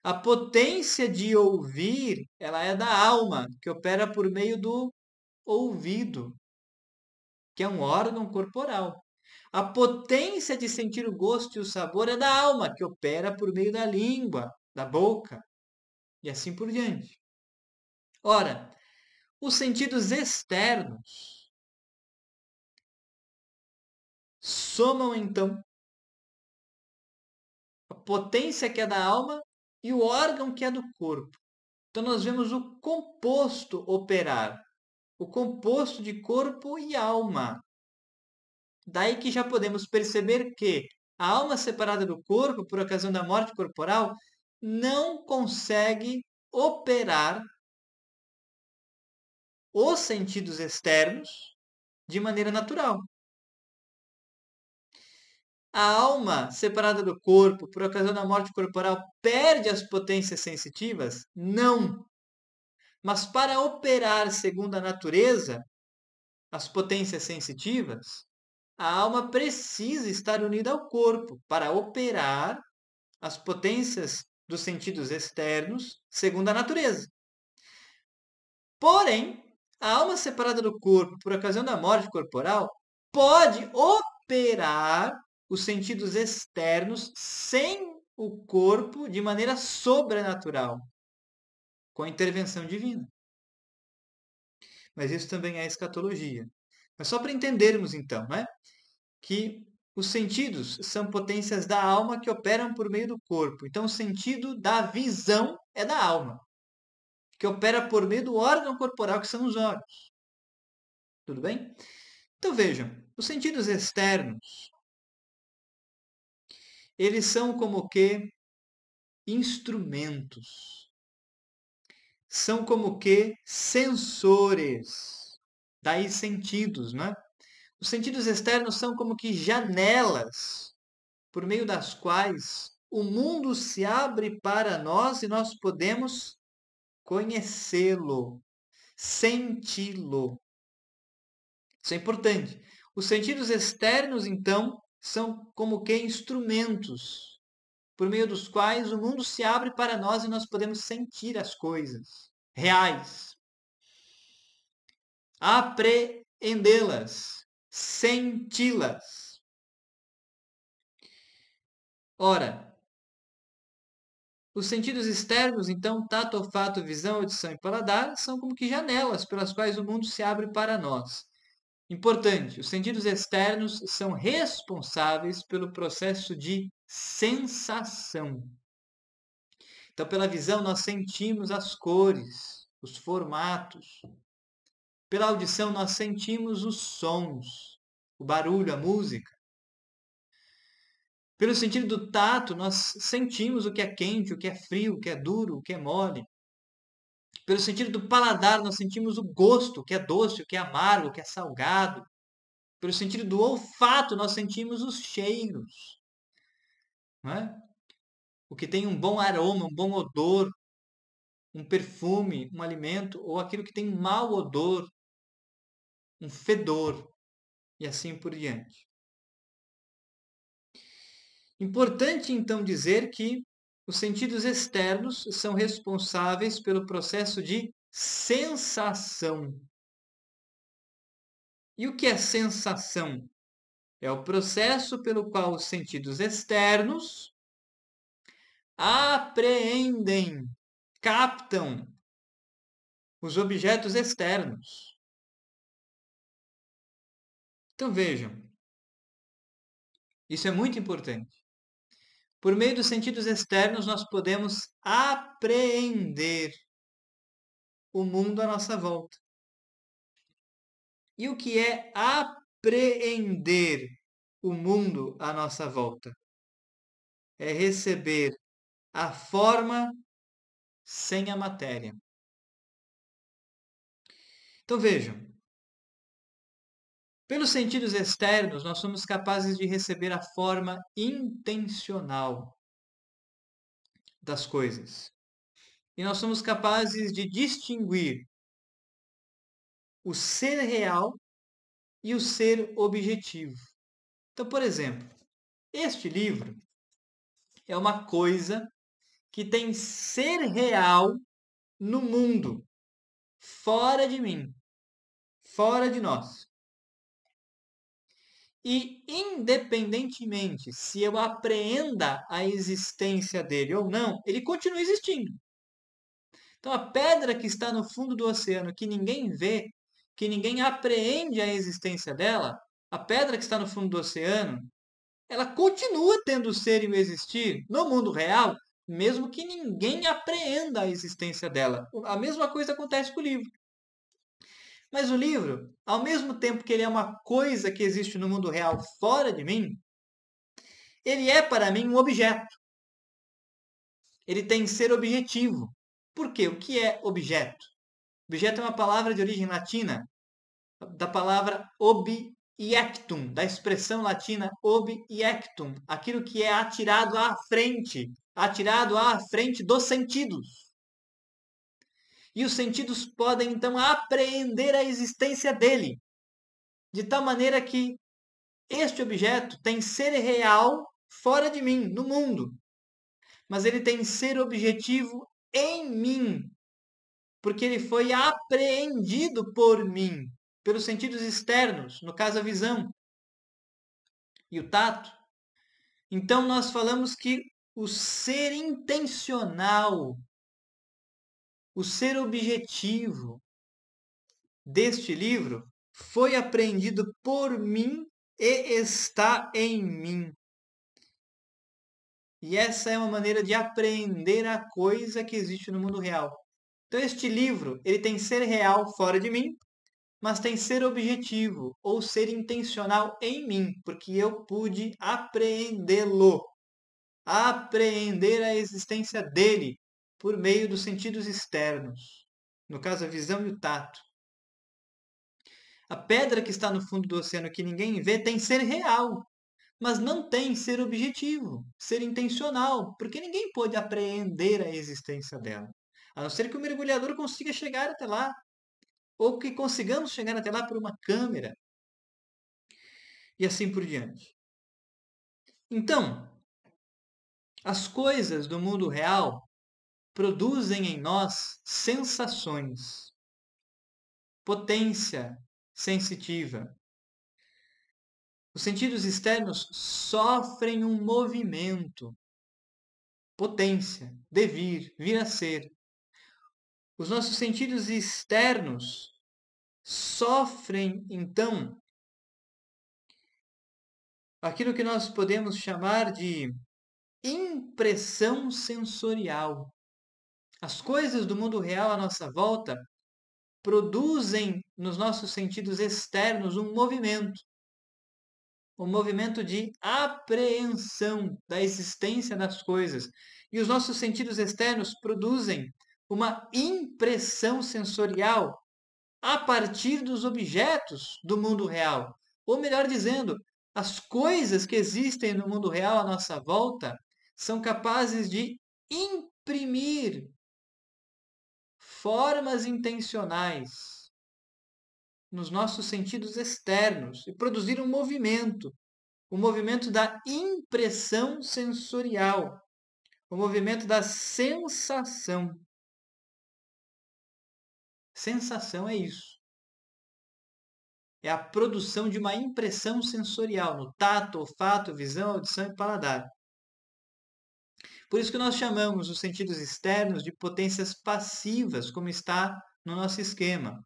A potência de ouvir, ela é da alma, que opera por meio do ouvido, que é um órgão corporal. A potência de sentir o gosto e o sabor é da alma, que opera por meio da língua, da boca, e assim por diante. Ora, os sentidos externos somam então a potência que é da alma e o órgão que é do corpo. Então nós vemos o composto operar, o composto de corpo e alma. Daí que já podemos perceber que a alma separada do corpo, por ocasião da morte corporal, não consegue operar os sentidos externos de maneira natural. A alma separada do corpo, por ocasião da morte corporal, perde as potências sensitivas? Não. Mas para operar segundo a natureza, as potências sensitivas, a alma precisa estar unida ao corpo para operar as potências dos sentidos externos segundo a natureza. Porém, a alma separada do corpo por ocasião da morte corporal pode operar os sentidos externos sem o corpo de maneira sobrenatural, com a intervenção divina. Mas isso também é escatologia. Mas só para entendermos então, né, que Os sentidos são potências da alma que operam por meio do corpo. Então, o sentido da visão é da alma, que opera por meio do órgão corporal, que são os olhos. Tudo bem? Então, vejam, os sentidos externos, eles são como que instrumentos. São como que sensores. Daí sentidos, né? Os sentidos externos são como que janelas por meio das quais o mundo se abre para nós e nós podemos conhecê-lo, senti-lo. Isso é importante. Os sentidos externos, então, são como que instrumentos por meio dos quais o mundo se abre para nós e nós podemos sentir as coisas reais, apreendê-las, senti-las. Ora, os sentidos externos, então, tato, olfato, visão, audição e paladar, são como que janelas pelas quais o mundo se abre para nós. Importante, os sentidos externos são responsáveis pelo processo de sensação. Então, pela visão, nós sentimos as cores, os formatos. Pela audição, nós sentimos os sons, o barulho, a música. Pelo sentido do tato, nós sentimos o que é quente, o que é frio, o que é duro, o que é mole. Pelo sentido do paladar, nós sentimos o gosto, o que é doce, o que é amargo, o que é salgado. Pelo sentido do olfato, nós sentimos os cheiros. Não é? O que tem um bom aroma, um bom odor, um perfume, um alimento, ou aquilo que tem um mau odor, um fedor, e assim por diante. Importante, então, dizer que os sentidos externos são responsáveis pelo processo de sensação. E o que é sensação? É o processo pelo qual os sentidos externos apreendem, captam os objetos externos. Então vejam, isso é muito importante. Por meio dos sentidos externos, nós podemos apreender o mundo à nossa volta. E o que é apreender o mundo à nossa volta? É receber a forma sem a matéria. Então vejam, pelos sentidos externos, nós somos capazes de receber a forma intencional das coisas. E nós somos capazes de distinguir o ser real e o ser objetivo. Então, por exemplo, este livro é uma coisa que tem ser real no mundo, fora de mim, fora de nós. E, independentemente se eu apreenda a existência dele ou não, ele continua existindo. Então, a pedra que está no fundo do oceano, que ninguém vê, que ninguém apreende a existência dela, a pedra que está no fundo do oceano, ela continua tendo ser e o existir no mundo real, mesmo que ninguém apreenda a existência dela. A mesma coisa acontece com o livro. Mas o livro, ao mesmo tempo que ele é uma coisa que existe no mundo real fora de mim, ele é para mim um objeto. Ele tem ser objetivo. Por quê? O que é objeto? Objeto é uma palavra de origem latina, da palavra obiectum, da expressão latina obiectum, aquilo que é atirado à frente dos sentidos. E os sentidos podem, então, apreender a existência dele, de tal maneira que este objeto tem ser real fora de mim, no mundo, mas ele tem ser objetivo em mim, porque ele foi apreendido por mim, pelos sentidos externos, no caso a visão e o tato. Então nós falamos que o ser intencional, o ser objetivo deste livro foi apreendido por mim e está em mim. E essa é uma maneira de apreender a coisa que existe no mundo real. Então este livro, ele tem ser real fora de mim, mas tem ser objetivo ou ser intencional em mim, porque eu pude apreendê-lo, apreender a existência dele por meio dos sentidos externos, no caso a visão e o tato. A pedra que está no fundo do oceano que ninguém vê tem ser real, mas não tem ser objetivo, ser intencional, porque ninguém pode apreender a existência dela, a não ser que o mergulhador consiga chegar até lá, ou que consigamos chegar até lá por uma câmera, e assim por diante. Então, as coisas do mundo real produzem em nós sensações, potência sensitiva. Os sentidos externos sofrem um movimento, potência, devir, vir a ser. Os nossos sentidos externos sofrem, então, aquilo que nós podemos chamar de impressão sensorial. As coisas do mundo real à nossa volta produzem nos nossos sentidos externos um movimento de apreensão da existência das coisas. E os nossos sentidos externos produzem uma impressão sensorial a partir dos objetos do mundo real. Ou melhor dizendo, as coisas que existem no mundo real à nossa volta são capazes de imprimir formas intencionais nos nossos sentidos externos e produzir um movimento, o movimento da impressão sensorial, o movimento da sensação. Sensação é isso. É a produção de uma impressão sensorial no tato, olfato, visão, audição e paladar. Por isso que nós chamamos os sentidos externos de potências passivas, como está no nosso esquema.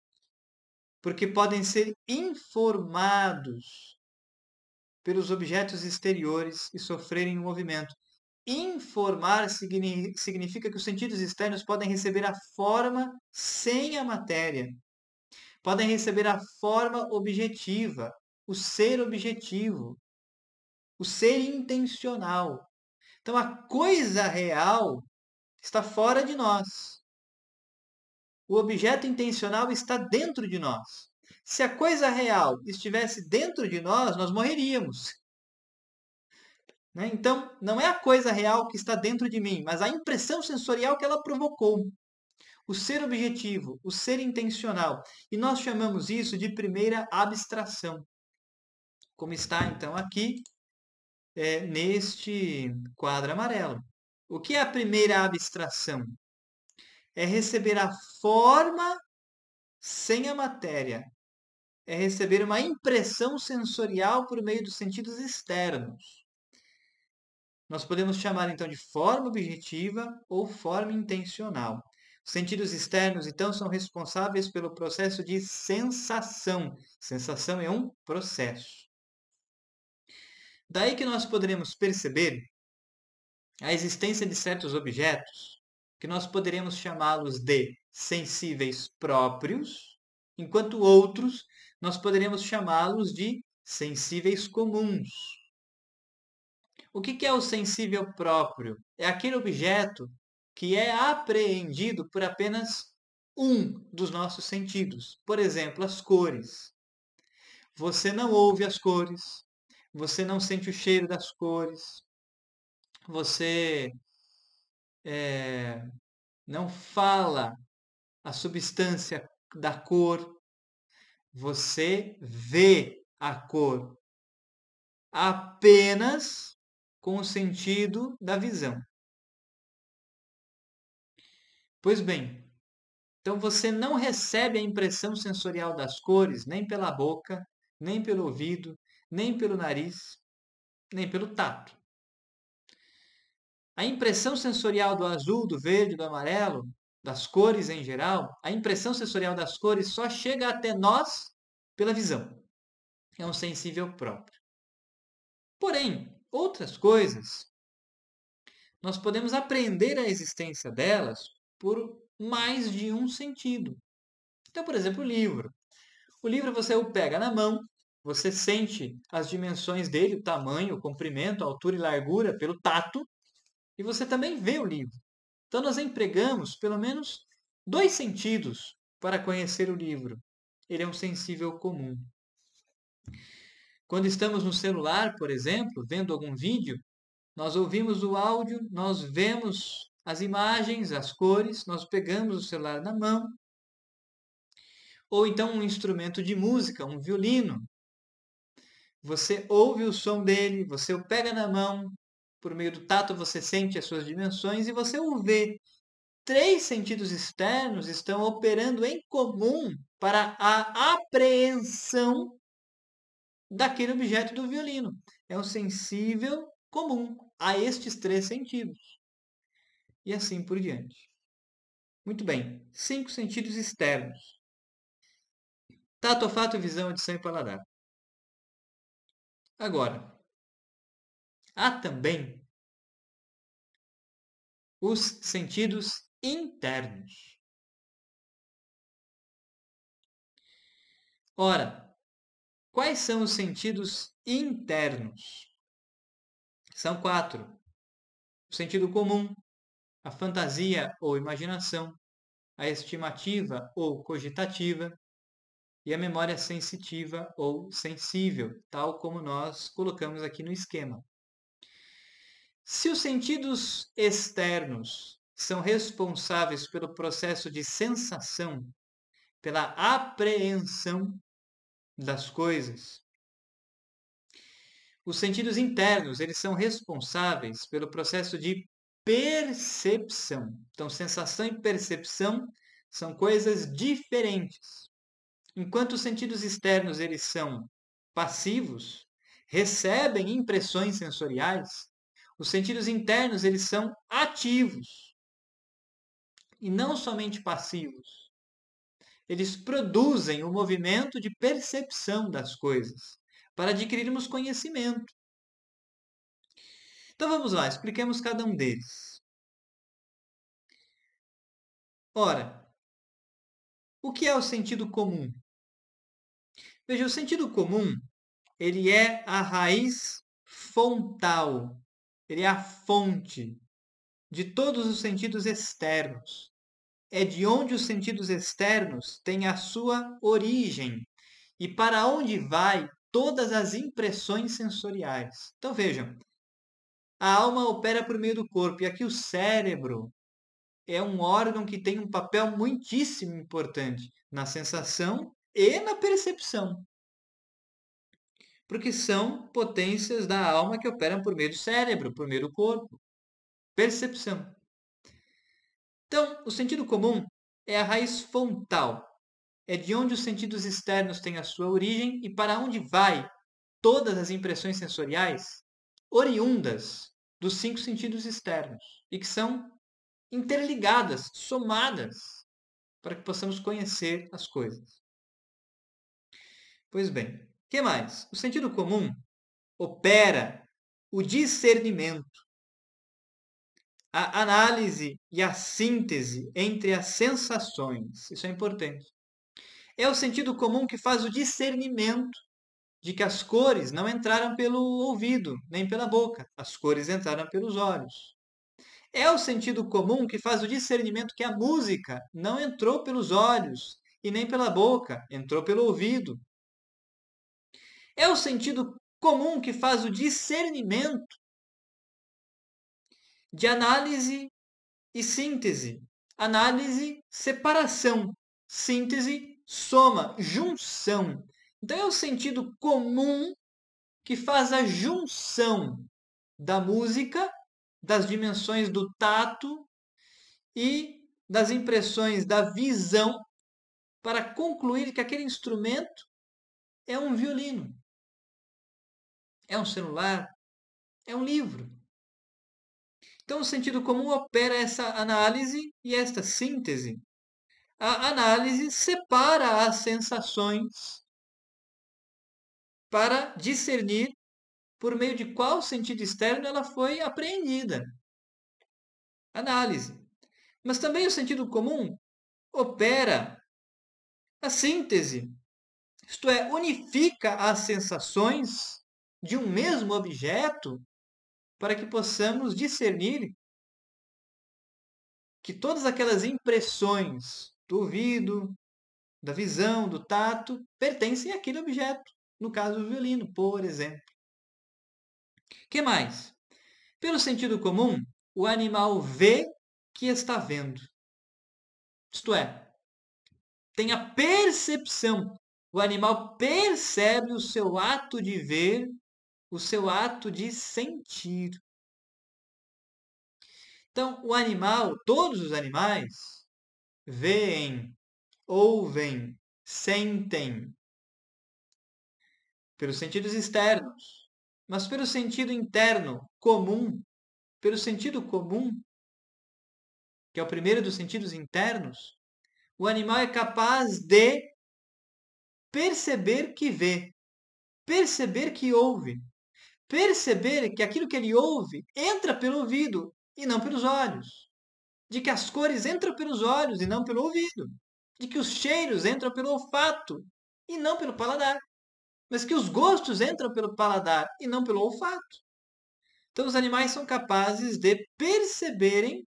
Porque podem ser informados pelos objetos exteriores e sofrerem um movimento. Informar significa que os sentidos externos podem receber a forma sem a matéria. Podem receber a forma objetiva, o ser objetivo, o ser intencional. Então a coisa real está fora de nós. O objeto intencional está dentro de nós. Se a coisa real estivesse dentro de nós, nós morreríamos. Então, não é a coisa real que está dentro de mim, mas a impressão sensorial que ela provocou. O ser objetivo, o ser intencional. E nós chamamos isso de primeira abstração. Como está, então, aqui neste quadro amarelo. O que é a primeira abstração? É receber a forma sem a matéria. É receber uma impressão sensorial por meio dos sentidos externos. Nós podemos chamar então de forma objetiva ou forma intencional. Os sentidos externos, então, são responsáveis pelo processo de sensação. Sensação é um processo. Daí que nós poderemos perceber a existência de certos objetos que nós poderemos chamá-los de sensíveis próprios, enquanto outros nós poderemos chamá-los de sensíveis comuns. O que é o sensível próprio? É aquele objeto que é apreendido por apenas um dos nossos sentidos. Por exemplo, as cores. Você não ouve as cores, você não sente o cheiro das cores, você não fala a substância da cor, você vê a cor apenas com o sentido da visão. Pois bem, então você não recebe a impressão sensorial das cores nem pela boca, nem pelo ouvido, nem pelo nariz, nem pelo tato. A impressão sensorial do azul, do verde, do amarelo, das cores em geral, a impressão sensorial das cores só chega até nós pela visão. É um sensível próprio. Porém, outras coisas, nós podemos aprender a existência delas por mais de um sentido. Então, por exemplo, o livro. O livro você o pega na mão, você sente as dimensões dele, o tamanho, o comprimento, a altura e largura pelo tato, e você também vê o livro. Então, nós empregamos pelo menos 2 sentidos para conhecer o livro. Ele é um sensível comum. Quando estamos no celular, por exemplo, vendo algum vídeo, nós ouvimos o áudio, nós vemos as imagens, as cores, nós pegamos o celular na mão. Ou então um instrumento de música, um violino. Você ouve o som dele, você o pega na mão, por meio do tato você sente as suas dimensões e você o vê. 3 sentidos externos estão operando em comum para a apreensão daquele objeto do violino. É um sensível comum a estes 3 sentidos. E assim por diante. Muito bem, 5 sentidos externos. Tato, olfato, visão, audição e paladar. Agora, há também os sentidos internos. Ora, quais são os sentidos internos? São 4. O sentido comum, a fantasia ou imaginação, a estimativa ou cogitativa e a memória sensitiva ou sensível, tal como nós colocamos aqui no esquema. Se os sentidos externos são responsáveis pelo processo de sensação, pela apreensão das coisas, os sentidos internos, eles são responsáveis pelo processo de percepção. Então, sensação e percepção são coisas diferentes. Enquanto os sentidos externos, eles são passivos, recebem impressões sensoriais, os sentidos internos, eles são ativos e não somente passivos. Eles produzem o movimento de percepção das coisas para adquirirmos conhecimento. Então vamos lá, expliquemos cada um deles. Ora, o que é o sentido comum? Veja, o sentido comum, ele é a raiz fontal, ele é a fonte de todos os sentidos externos. É de onde os sentidos externos têm a sua origem e para onde vai todas as impressões sensoriais. Então vejam, a alma opera por meio do corpo e aqui o cérebro é um órgão que tem um papel muitíssimo importante na sensação e na percepção. Porque são potências da alma que operam por meio do cérebro, por meio do corpo. Percepção. Então, o sentido comum é a raiz fontal. É de onde os sentidos externos têm a sua origem e para onde vai todas as impressões sensoriais oriundas dos 5 sentidos externos e que são interligadas, somadas, para que possamos conhecer as coisas. Pois bem, o que mais? O sentido comum opera o discernimento, a análise e a síntese entre as sensações. Isso é importante. É o sentido comum que faz o discernimento de que as cores não entraram pelo ouvido, nem pela boca. As cores entraram pelos olhos. É o sentido comum que faz o discernimento que a música não entrou pelos olhos e nem pela boca, entrou pelo ouvido. É o sentido comum que faz o discernimento de análise e síntese. Análise, separação. Síntese, soma, junção. Então é o sentido comum que faz a junção da música, das dimensões do tato e das impressões da visão para concluir que aquele instrumento é um violino, é um celular, é um livro. Então, o sentido comum opera essa análise e esta síntese. A análise separa as sensações para discernir por meio de qual sentido externo ela foi apreendida. Análise. Mas também o sentido comum opera a síntese, isto é, unifica as sensações de um mesmo objeto para que possamos discernir que todas aquelas impressões do ouvido, da visão, do tato, pertencem àquele objeto. No caso do violino, por exemplo. Que mais? Pelo sentido comum, o animal vê que está vendo. Isto é, tem a percepção. O animal percebe o seu ato de ver, o seu ato de sentir. Então, o animal, todos os animais, veem, ouvem, sentem pelos sentidos externos, mas pelo sentido interno, comum, pelo sentido comum, que é o primeiro dos sentidos internos, o animal é capaz de perceber que vê, perceber que ouve, perceber que aquilo que ele ouve entra pelo ouvido e não pelos olhos, de que as cores entram pelos olhos e não pelo ouvido, de que os cheiros entram pelo olfato e não pelo paladar, mas que os gostos entram pelo paladar e não pelo olfato. Então, os animais são capazes de perceberem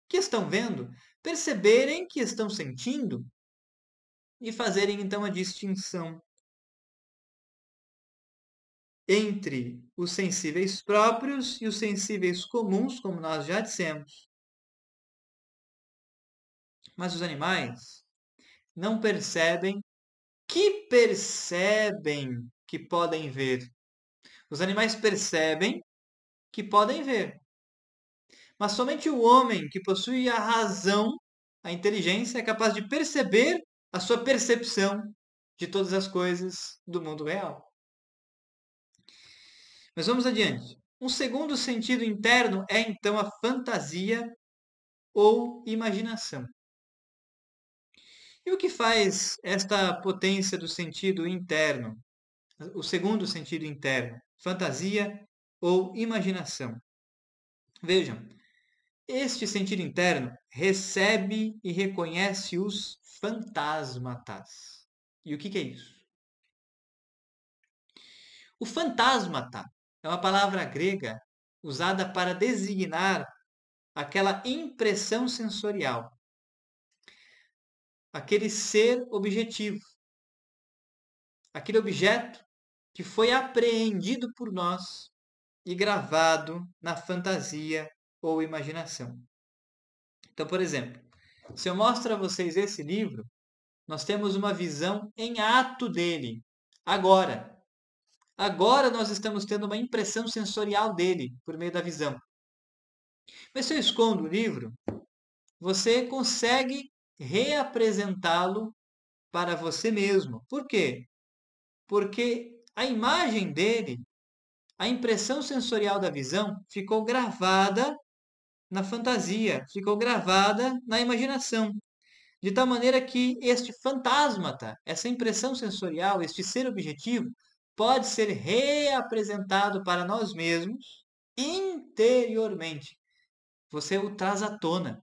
que estão vendo, perceberem que estão sentindo e fazerem então a distinção entre os sensíveis próprios e os sensíveis comuns, como nós já dissemos. Mas os animais não percebem que podem ver. Os animais percebem que podem ver. Mas somente o homem que possui a razão, a inteligência, é capaz de perceber a sua percepção de todas as coisas do mundo real. Mas vamos adiante. Um segundo sentido interno é então a fantasia ou imaginação. E o que faz esta potência do sentido interno? O segundo sentido interno, fantasia ou imaginação. Vejam, este sentido interno recebe e reconhece os fantasmatas. E o que é isso? O fantasmata é uma palavra grega usada para designar aquela impressão sensorial, aquele ser objetivo, aquele objeto que foi apreendido por nós e gravado na fantasia ou imaginação. Então, por exemplo, se eu mostro a vocês esse livro, nós temos uma visão em ato dele, agora. Agora nós estamos tendo uma impressão sensorial dele, por meio da visão. Mas se eu escondo o livro, você consegue reapresentá-lo para você mesmo. Por quê? Porque a imagem dele, a impressão sensorial da visão, ficou gravada na fantasia, ficou gravada na imaginação. De tal maneira que este fantasmata, essa impressão sensorial, este ser objetivo, pode ser reapresentado para nós mesmos interiormente. Você o traz à tona.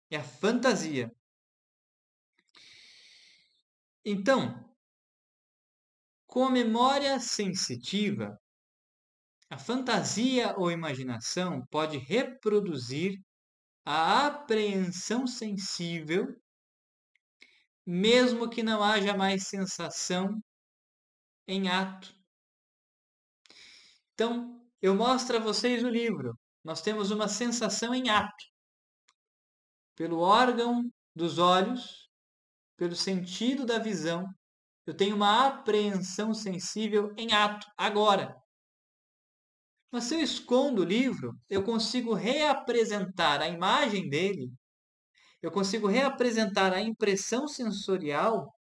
É a fantasia. Então, com a memória sensitiva, a fantasia ou imaginação pode reproduzir a apreensão sensível, mesmo que não haja mais sensação em ato. Então, eu mostro a vocês o livro. Nós temos uma sensação em ato. Pelo órgão dos olhos, pelo sentido da visão, eu tenho uma apreensão sensível em ato, agora. Mas se eu escondo o livro, eu consigo reapresentar a imagem dele, eu consigo reapresentar a impressão sensorial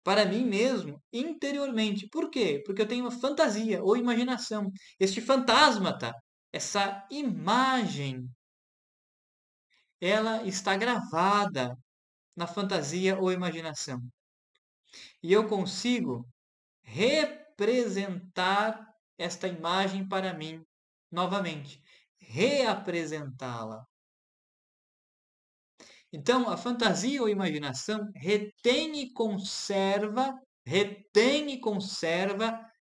para mim mesmo interiormente. Por quê? Porque eu tenho uma fantasia ou imaginação. Este fantasmata, essa imagem, ela está gravada na fantasia ou imaginação. E eu consigo representar esta imagem para mim novamente, reapresentá-la. Então, a fantasia ou imaginação retém e conserva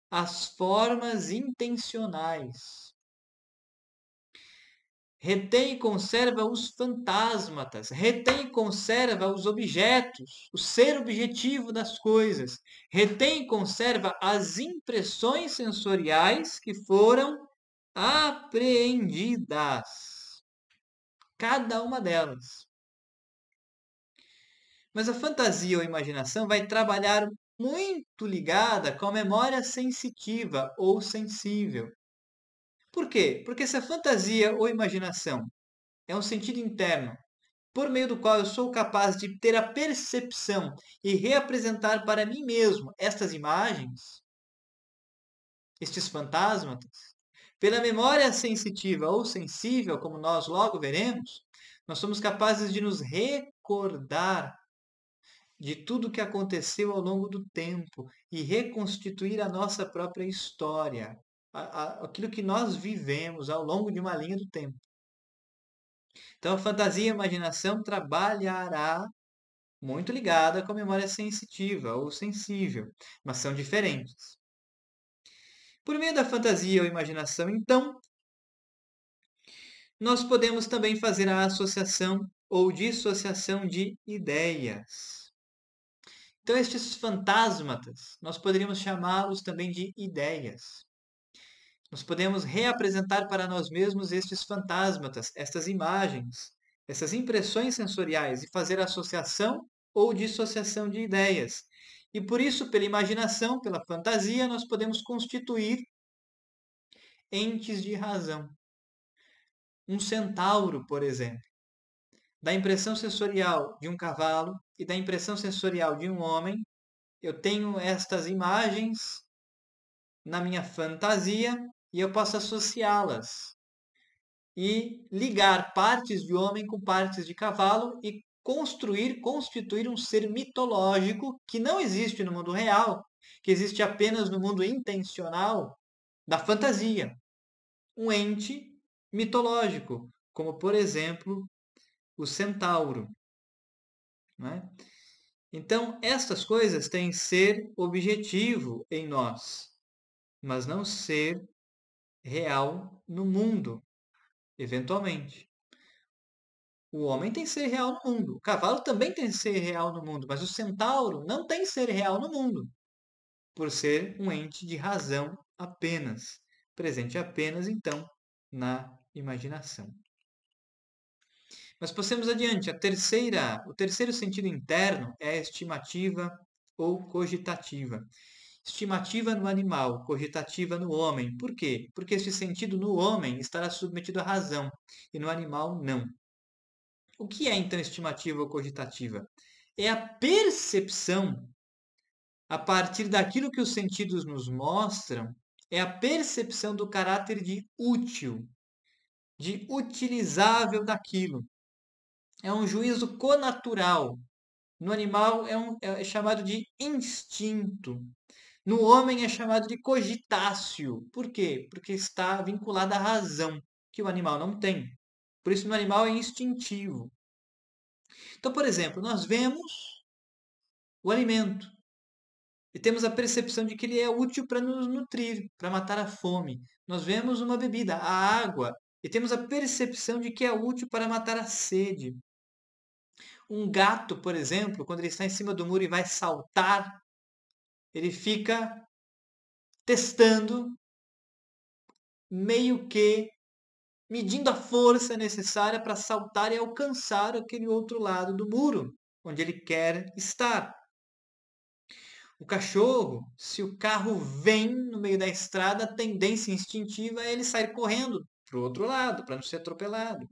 as formas intencionais. Retém e conserva os fantasmatas, retém e conserva os objetos, o ser objetivo das coisas, retém e conserva as impressões sensoriais que foram apreendidas. Cada uma delas. Mas a fantasia ou imaginação vai trabalhar muito ligada com a memória sensitiva ou sensível. Por quê? Porque se a fantasia ou imaginação é um sentido interno, por meio do qual eu sou capaz de ter a percepção e reapresentar para mim mesmo estas imagens, estes fantasmatas, pela memória sensitiva ou sensível, como nós logo veremos, nós somos capazes de nos recordar de tudo o que aconteceu ao longo do tempo e reconstituir a nossa própria história, aquilo que nós vivemos ao longo de uma linha do tempo. Então, a fantasia e a imaginação trabalhará muito ligada com a memória sensitiva ou sensível, mas são diferentes. Por meio da fantasia ou imaginação, então, nós podemos também fazer a associação ou dissociação de ideias. Então, estes fantasmatas, nós poderíamos chamá-los também de ideias. Nós podemos reapresentar para nós mesmos estes fantasmatas, estas imagens, essas impressões sensoriais e fazer associação ou dissociação de ideias. E por isso, pela imaginação, pela fantasia, nós podemos constituir entes de razão. Um centauro, por exemplo, da impressão sensorial de um cavalo e da impressão sensorial de um homem, eu tenho estas imagens na minha fantasia e eu posso associá-las e ligar partes de homem com partes de cavalo e constituir um ser mitológico que não existe no mundo real, que existe apenas no mundo intencional da fantasia. Um ente mitológico, como por exemplo o centauro. Não é? Então, estas coisas têm ser objetivo em nós, mas não ser real no mundo, eventualmente. O homem tem ser real no mundo, o cavalo também tem ser real no mundo, mas o centauro não tem ser real no mundo, por ser um ente de razão apenas, presente apenas, então, na imaginação. Mas passemos adiante. O terceiro sentido interno é a estimativa ou cogitativa. Estimativa no animal, cogitativa no homem. Por quê? Porque este sentido no homem estará submetido à razão e no animal não. O que é então estimativa ou cogitativa? É a percepção, a partir daquilo que os sentidos nos mostram, é a percepção do caráter de útil, de utilizável daquilo. É um juízo conatural. No animal é chamado de instinto. No homem é chamado de cogitácio. Por quê? Porque está vinculado à razão, que o animal não tem. Por isso, no animal é instintivo. Então, por exemplo, nós vemos o alimento e temos a percepção de que ele é útil para nos nutrir, para matar a fome. Nós vemos uma bebida, a água, e temos a percepção de que é útil para matar a sede. Um gato, por exemplo, quando ele está em cima do muro e vai saltar, ele fica testando, meio que medindo a força necessária para saltar e alcançar aquele outro lado do muro, onde ele quer estar. O cachorro, se o carro vem no meio da estrada, a tendência instintiva é ele sair correndo para o outro lado, para não ser atropelado.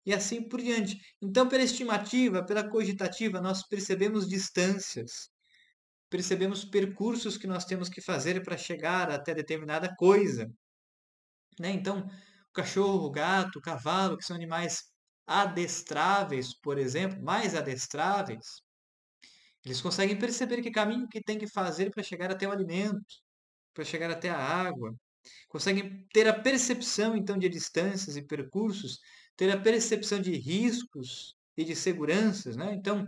E assim por diante. Então, pela estimativa, pela cogitativa, nós percebemos distâncias, percebemos percursos que nós temos que fazer para chegar até determinada coisa. Né? Então, o cachorro, o gato, o cavalo, que são animais adestráveis, por exemplo, mais adestráveis, eles conseguem perceber que caminho que tem que fazer para chegar até o alimento. para chegar até a água, conseguem ter a percepção então de distâncias e percursos, ter a percepção de riscos e de seguranças, né? Então,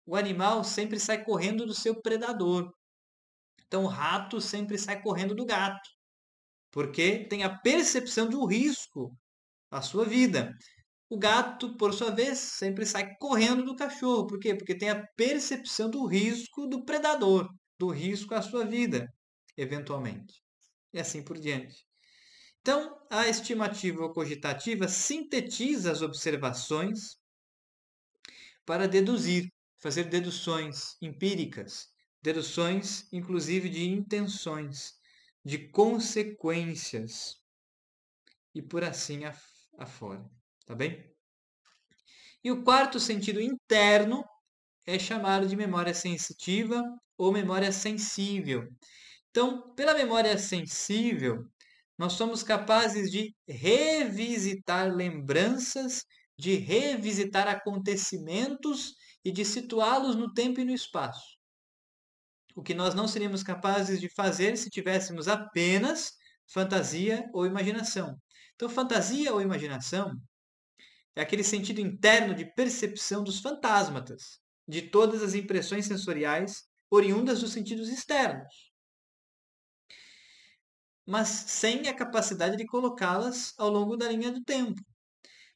o animal sempre sai correndo do seu predador. Então, o rato sempre sai correndo do gato, porque tem a percepção de um risco à sua vida. O gato, por sua vez, sempre sai correndo do cachorro. Por quê? Porque tem a percepção do risco do predador, do risco à sua vida, eventualmente. E assim por diante. Então, a estimativa ou cogitativa sintetiza as observações para deduzir, fazer deduções empíricas, deduções, inclusive, de intenções, de consequências e por assim afora. Tá bem? E o quarto sentido interno é chamado de memória sensitiva ou memória sensível. Então, pela memória sensível, nós somos capazes de revisitar lembranças, de revisitar acontecimentos e de situá-los no tempo e no espaço. O que nós não seríamos capazes de fazer se tivéssemos apenas fantasia ou imaginação. Então, fantasia ou imaginação é aquele sentido interno de percepção dos fantasmatas, de todas as impressões sensoriais oriundas dos sentidos externos, mas sem a capacidade de colocá-las ao longo da linha do tempo.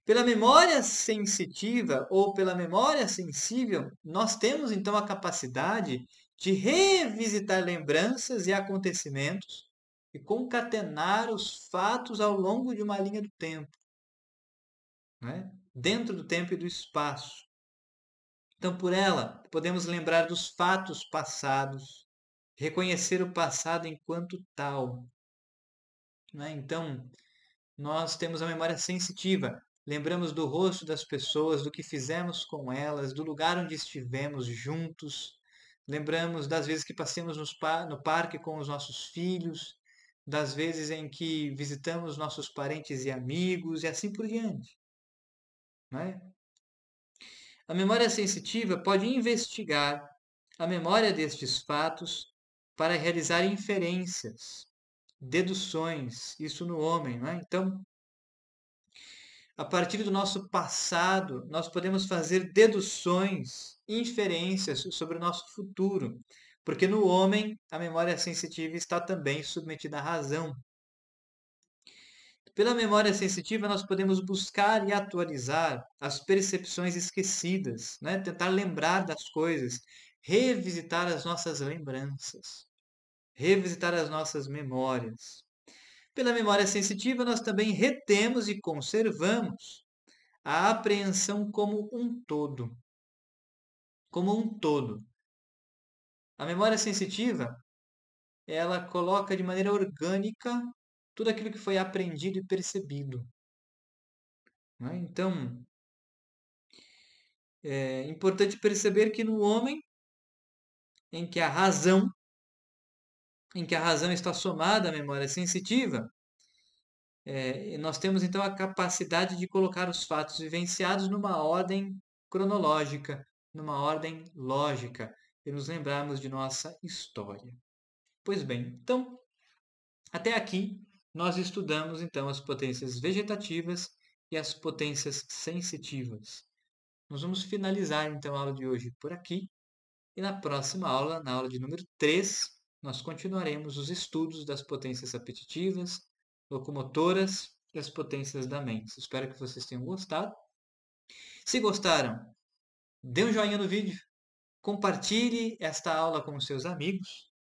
Pela memória sensitiva ou pela memória sensível, nós temos então a capacidade de revisitar lembranças e acontecimentos e concatenar os fatos ao longo de uma linha do tempo, né? Dentro do tempo e do espaço. Então, por ela, podemos lembrar dos fatos passados, reconhecer o passado enquanto tal, né? Então, nós temos a memória sensitiva. Lembramos do rosto das pessoas, do que fizemos com elas, do lugar onde estivemos juntos. Lembramos das vezes que passeamos no parque com os nossos filhos, das vezes em que visitamos nossos parentes e amigos, e assim por diante, né? A memória sensitiva pode investigar a memória destes fatos para realizar inferências, deduções, isso no homem, né? Então, a partir do nosso passado, nós podemos fazer deduções, inferências sobre o nosso futuro, porque no homem a memória sensitiva está também submetida à razão. Pela memória sensitiva, nós podemos buscar e atualizar as percepções esquecidas, né? Tentar lembrar das coisas, revisitar as nossas lembranças, revisitar as nossas memórias. Pela memória sensitiva, nós também retemos e conservamos a apreensão como um todo. Como um todo. A memória sensitiva, ela coloca de maneira orgânica tudo aquilo que foi aprendido e percebido, né? Então, é importante perceber que no homem, em que a razão, está somada à memória sensitiva, nós temos então a capacidade de colocar os fatos vivenciados numa ordem cronológica, numa ordem lógica, e nos lembrarmos de nossa história. Pois bem, então, até aqui nós estudamos então as potências vegetativas e as potências sensitivas. Nós vamos finalizar então a aula de hoje por aqui, e na próxima aula, na aula de número 3, nós continuaremos os estudos das potências apetitivas, locomotoras e as potências da mente. Espero que vocês tenham gostado. Se gostaram, dê um joinha no vídeo, compartilhe esta aula com os seus amigos,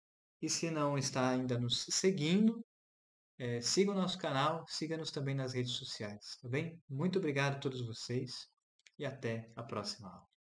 e se não está ainda nos seguindo, siga o nosso canal, siga-nos também nas redes sociais, tá bem? Muito obrigado a todos vocês e até a próxima aula.